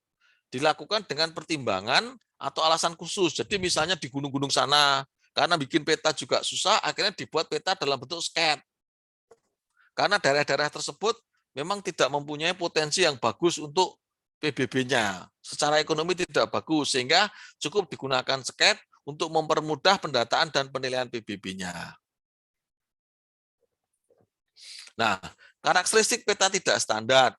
Dilakukan dengan pertimbangan atau alasan khusus. Jadi misalnya di gunung-gunung sana, karena bikin peta juga susah, akhirnya dibuat peta dalam bentuk sketsa. Karena daerah-daerah tersebut memang tidak mempunyai potensi yang bagus untuk PBB-nya. Secara ekonomi tidak bagus, sehingga cukup digunakan sketsa untuk mempermudah pendataan dan penilaian PBB-nya. Nah, karakteristik peta tidak standar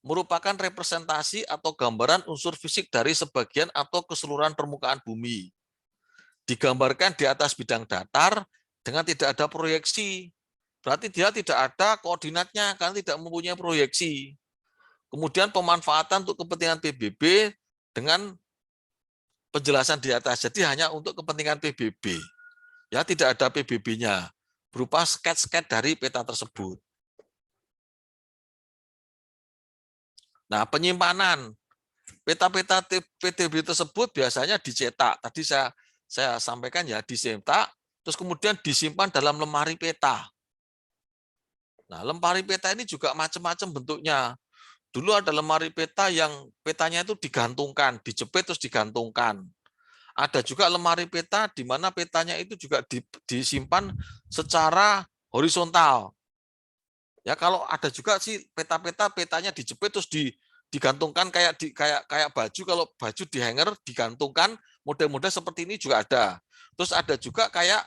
merupakan representasi atau gambaran unsur fisik dari sebagian atau keseluruhan permukaan bumi. Digambarkan di atas bidang datar dengan tidak ada proyeksi. Berarti dia tidak ada koordinatnya karena tidak mempunyai proyeksi. Kemudian pemanfaatan untuk kepentingan PBB dengan penjelasan di atas. Jadi hanya untuk kepentingan PBB. Ya, tidak ada PBB-nya. Berupa sketsa-sketsa dari peta tersebut. Nah, penyimpanan. Peta-peta PTB tersebut biasanya dicetak. Tadi saya sampaikan ya, dicetak, terus kemudian disimpan dalam lemari peta. Nah, lemari peta ini juga macam-macam bentuknya. Dulu ada lemari peta yang petanya itu digantungkan, dijepit terus digantungkan. Ada juga lemari peta di mana petanya itu juga disimpan secara horizontal. Ya, kalau ada juga sih peta-peta petanya dijepit terus digantungkan kayak baju, kalau baju di hanger digantungkan, model-model seperti ini juga ada. Terus ada juga kayak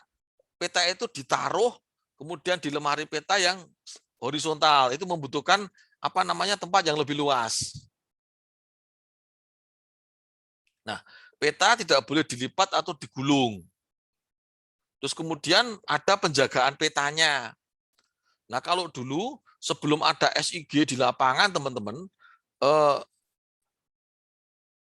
peta itu ditaruh kemudian di lemari peta yang horizontal, itu membutuhkan tempat yang lebih luas. Nah, peta tidak boleh dilipat atau digulung. Terus kemudian ada penjagaan petanya. Nah, kalau dulu sebelum ada SIG di lapangan, teman-teman,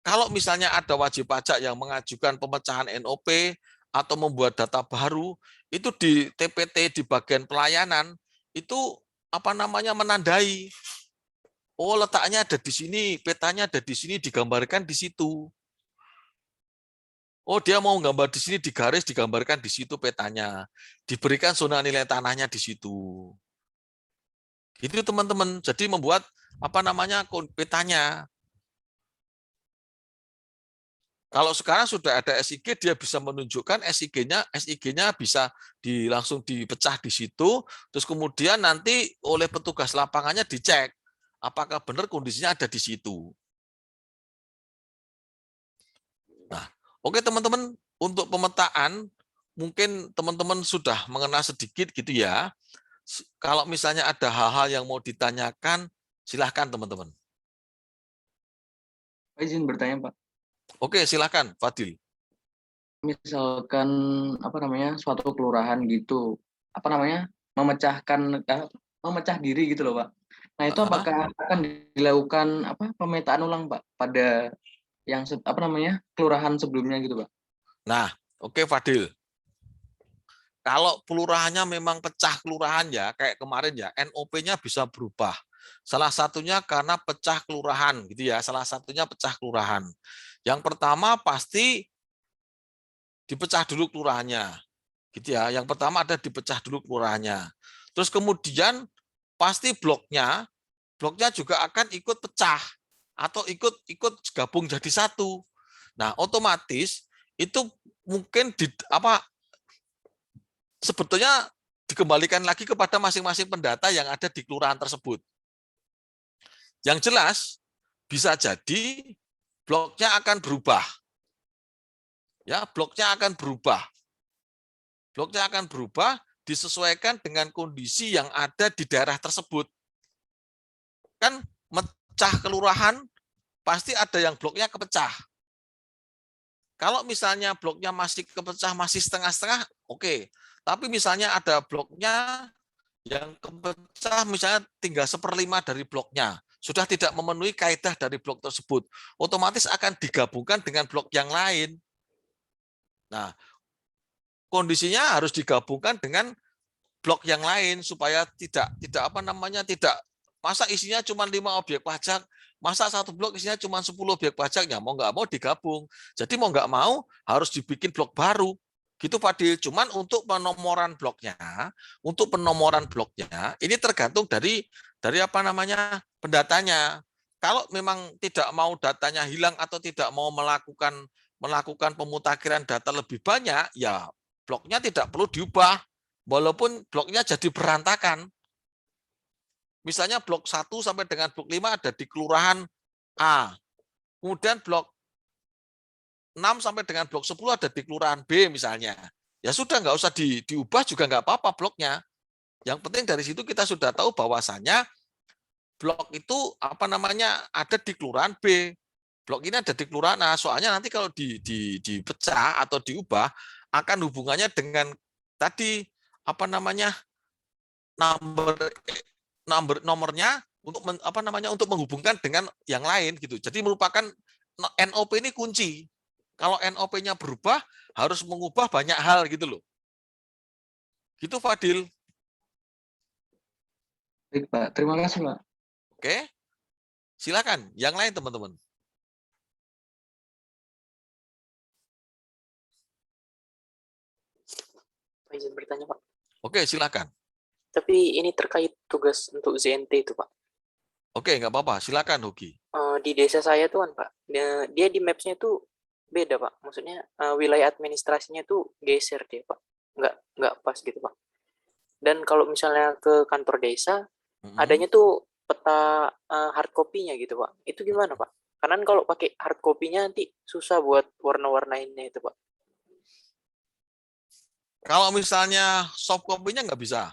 kalau misalnya ada wajib pajak yang mengajukan pemecahan NOP atau membuat data baru, itu di TPT di bagian pelayanan itu menandai. Oh, letaknya ada di sini, petanya ada di sini, digambarkan di situ. Oh, dia mau gambar di sini, digaris, digambarkan di situ petanya. Diberikan zona nilai tanahnya di situ. Itu teman-teman. Jadi membuat petanya. Kalau sekarang sudah ada SIG, dia bisa menunjukkan SIG-nya bisa langsung dipecah di situ, terus kemudian nanti oleh petugas lapangannya dicek apakah benar kondisinya ada di situ. Nah, oke teman-teman, untuk pemetaan mungkin teman-teman sudah mengenal sedikit gitu ya. Kalau misalnya ada hal-hal yang mau ditanyakan, silahkan teman-teman. Izin bertanya, Pak. Oke, silahkan Fadil. Misalkan suatu kelurahan gitu, memecah diri gitu loh, Pak. Nah, itu apakah akan dilakukan pemetaan ulang, Pak, pada yang kelurahan sebelumnya gitu, Pak? Nah, oke Fadil. Kalau kelurahannya memang pecah kelurahan ya, kayak kemarin ya, NOP-nya bisa berubah. Salah satunya karena pecah kelurahan gitu ya, salah satunya pecah kelurahan. Yang pertama pasti dipecah dulu kelurahannya. Gitu ya. Yang pertama ada dipecah dulu kelurahannya. Terus kemudian pasti bloknya juga akan ikut pecah atau ikut gabung jadi satu. Nah, otomatis itu mungkin sebetulnya dikembalikan lagi kepada masing-masing pendata yang ada di kelurahan tersebut. Yang jelas, bisa jadi bloknya akan berubah. Ya, bloknya akan berubah. Bloknya akan berubah disesuaikan dengan kondisi yang ada di daerah tersebut. Kan mecah kelurahan, pasti ada yang bloknya kepecah. Kalau misalnya bloknya masih kepecah, masih setengah-setengah, oke. Tapi misalnya ada bloknya yang kepecah misalnya tinggal 1/5 dari bloknya, sudah tidak memenuhi kaidah dari blok tersebut, otomatis akan digabungkan dengan blok yang lain. Nah, kondisinya harus digabungkan dengan blok yang lain supaya tidak masa isinya cuma 5 objek pajak, masa satu blok isinya cuma 10 objek pajaknya, mau nggak mau digabung. Jadi mau nggak mau harus dibikin blok baru. Gitu Fadil. Cuman untuk penomoran bloknya ini tergantung dari pendatanya. Kalau memang tidak mau datanya hilang atau tidak mau melakukan pemutakhiran data lebih banyak, ya bloknya tidak perlu diubah walaupun bloknya jadi berantakan. Misalnya blok 1 sampai dengan blok 5 ada di kelurahan A. Kemudian blok 6 sampai dengan blok 10 ada di kelurahan B misalnya. Ya sudah, nggak usah diubah juga nggak apa-apa bloknya. Yang penting dari situ kita sudah tahu bahwasannya blok itu ada di kelurahan B. Blok ini ada di kelurahan A. Soalnya nanti kalau dipecah atau diubah akan hubungannya dengan tadi nomornya untuk menghubungkan dengan yang lain gitu. Jadi merupakan NOP ini kunci. Kalau NOP-nya berubah harus mengubah banyak hal gitu loh. Gitu Fadil. Baik, Pak. Terima kasih, Pak. Oke. Silakan yang lain teman-teman. Izin bertanya, Pak. Oke, silakan. Tapi ini terkait tugas untuk ZNT itu, Pak. Oke, nggak apa-apa. Silakan, Hoki. Di desa saya tuh kan, Pak, dia di maps-nya tuh beda, Pak. Maksudnya wilayah administrasinya tuh geser dia, Pak. Nggak pas gitu, Pak. Dan kalau misalnya ke kantor desa, adanya tuh peta hard copy-nya gitu, Pak. Itu gimana, Pak? Karena kalau pakai hard copy-nya nanti susah buat warna-warnainnya itu, Pak. Kalau misalnya soft copy-nya nggak bisa.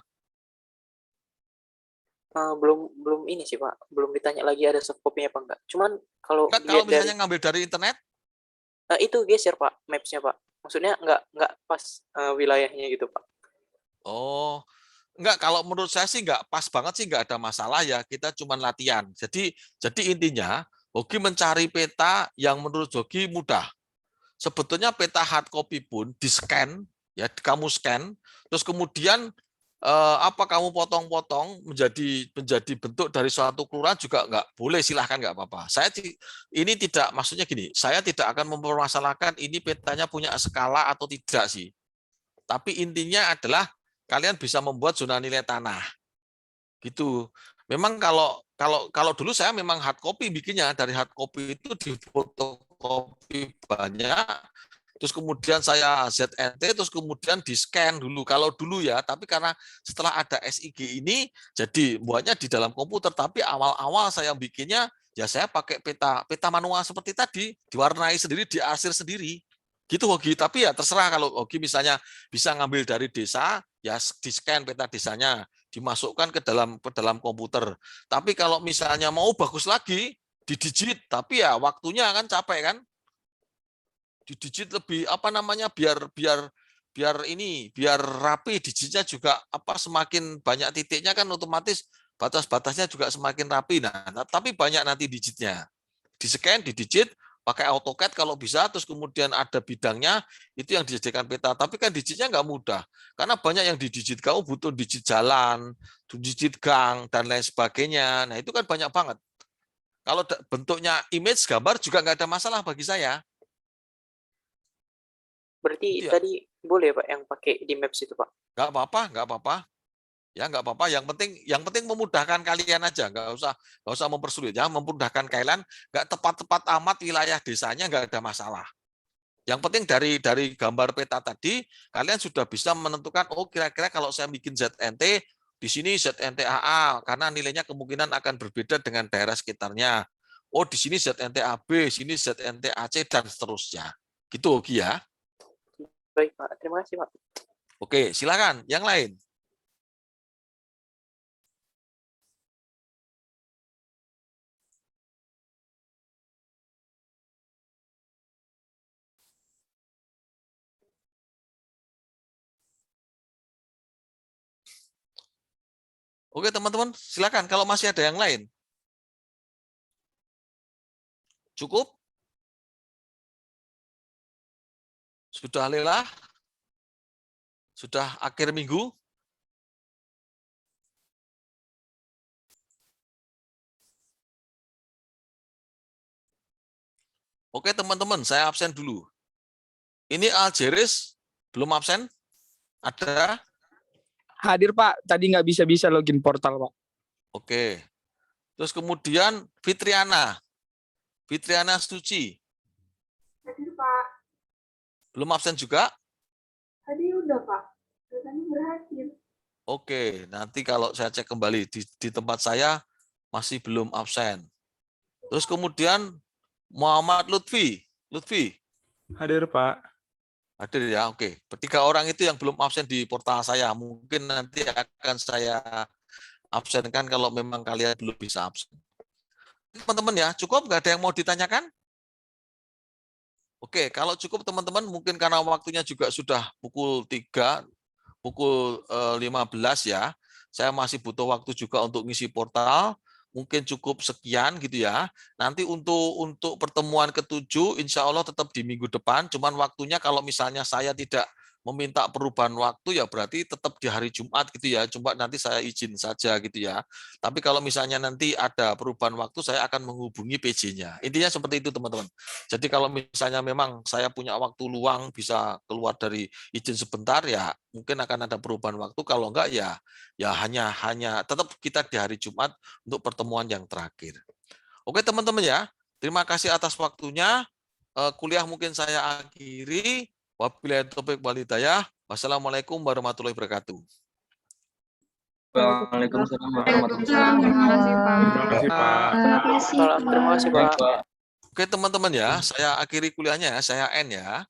Belum ini sih, Pak. Belum ditanya lagi ada soft copy-nya apa enggak. Cuman kalau Nggak, dilihat kalau misalnya ngambil dari internet, itu geser, Pak, maps-nya, Pak. Maksudnya nggak pas wilayahnya gitu, Pak. oh, enggak, kalau menurut saya sih nggak pas banget sih, nggak ada masalah ya. Kita cuma latihan. Jadi intinya, Hoki mencari peta yang menurut Hoki mudah. Sebetulnya peta hard copy pun di-scan, ya kamu scan, terus kemudian apa kamu potong-potong menjadi bentuk dari suatu kelurahan juga nggak boleh, silahkan, nggak apa-apa. Ini tidak, maksudnya gini, saya tidak akan mempermasalahkan ini petanya punya skala atau tidak sih. Tapi intinya adalah kalian bisa membuat zona nilai tanah. Gitu. Memang kalau dulu saya memang hard copy bikinnya, dari hard copy itu difotokopi banyak, terus kemudian saya ZNT, terus kemudian di-scan dulu, kalau dulu ya. Tapi karena setelah ada SIG ini, jadi buatnya di dalam komputer. Tapi awal-awal saya bikinnya, ya saya pakai peta manual seperti tadi, diwarnai sendiri, diarsir sendiri. Gitu, Hoki. Tapi ya terserah, kalau Hoki misalnya bisa ngambil dari desa, ya di-scan peta desanya, dimasukkan ke dalam komputer. Tapi kalau misalnya mau bagus lagi, didigit. Tapi ya waktunya kan capek kan. Digit lebih apa namanya, biar rapi digitnya juga, apa, semakin banyak titiknya kan otomatis batas-batasnya juga semakin rapi. Nah, tapi banyak nanti digitnya. Di-scan, di-digit, pakai AutoCAD kalau bisa, terus kemudian ada bidangnya, itu yang dijadikan peta. Tapi kan digitnya nggak mudah, karena banyak yang di-digit. Kamu butuh digit jalan, digit gang, dan lain sebagainya. Nah, itu kan banyak banget. Kalau bentuknya image, gambar juga nggak ada masalah bagi saya. Berarti Ya. tadi boleh, Pak, yang pakai di maps itu, Pak? Nggak apa-apa. Ya, nggak apa-apa. Yang penting memudahkan kalian aja. Nggak usah mempersulit ya. Memudahkan kalian. Nggak tepat-tepat amat wilayah desanya, nggak ada masalah. Yang penting dari gambar peta tadi, kalian sudah bisa menentukan, oh kira-kira kalau saya bikin ZNT, di sini ZNT AA, karena nilainya kemungkinan akan berbeda dengan daerah sekitarnya. Oh, di sini ZNT AB, sini ZNT AC, dan seterusnya. Gitu, Oki ya. Baik, Pak. Terima kasih, Pak. Oke, silakan. Yang lain. Oke, teman-teman, silakan. Kalau masih ada yang lain. Cukup? Sudah lelah? Sudah akhir minggu? Oke, teman-teman, saya absen dulu. Ini Aljeris belum absen? Ada? Hadir, Pak. Tadi nggak bisa login portal, Pak. Oke. Terus kemudian Fitriana Suci. Hadir, Pak. Belum absen juga? Tadi udah, Pak. Katanya berhasil. Oke, nanti kalau saya cek kembali di tempat saya masih belum absen. Terus kemudian Muhammad Lutfi. Hadir, Pak. Hadir ya, oke. Tiga orang itu yang belum absen di portal saya. Mungkin nanti akan saya absenkan kalau memang kalian belum bisa absen. Teman-teman ya, cukup? Nggak ada yang mau ditanyakan? Oke, kalau cukup teman-teman, mungkin karena waktunya juga sudah pukul 3, pukul 15 ya. Saya masih butuh waktu juga untuk ngisi portal. Mungkin cukup sekian gitu ya. Nanti untuk pertemuan ke-7 insya Allah tetap di minggu depan. Cuman waktunya kalau misalnya saya tidak meminta perubahan waktu ya berarti tetap di hari Jumat gitu ya. Coba nanti saya izin saja gitu ya. Tapi kalau misalnya nanti ada perubahan waktu, saya akan menghubungi PJ-nya. Intinya seperti itu teman-teman. Jadi kalau misalnya memang saya punya waktu luang bisa keluar dari izin sebentar ya mungkin akan ada perubahan waktu. Kalau enggak ya hanya tetap kita di hari Jumat untuk pertemuan yang terakhir. Oke teman-teman ya. Terima kasih atas waktunya. Kuliah mungkin saya akhiri. Wabillahi taufiq wal hidayah. Wassalamualaikum warahmatullahi wabarakatuh. Waalaikumsalam warahmatullahi Waalaikumsalam. Terima kasih, Pak. Terima kasih, Pak. Terima kasih, Pak. Oke teman-teman ya, saya akhiri kuliahnya ya, saya N ya.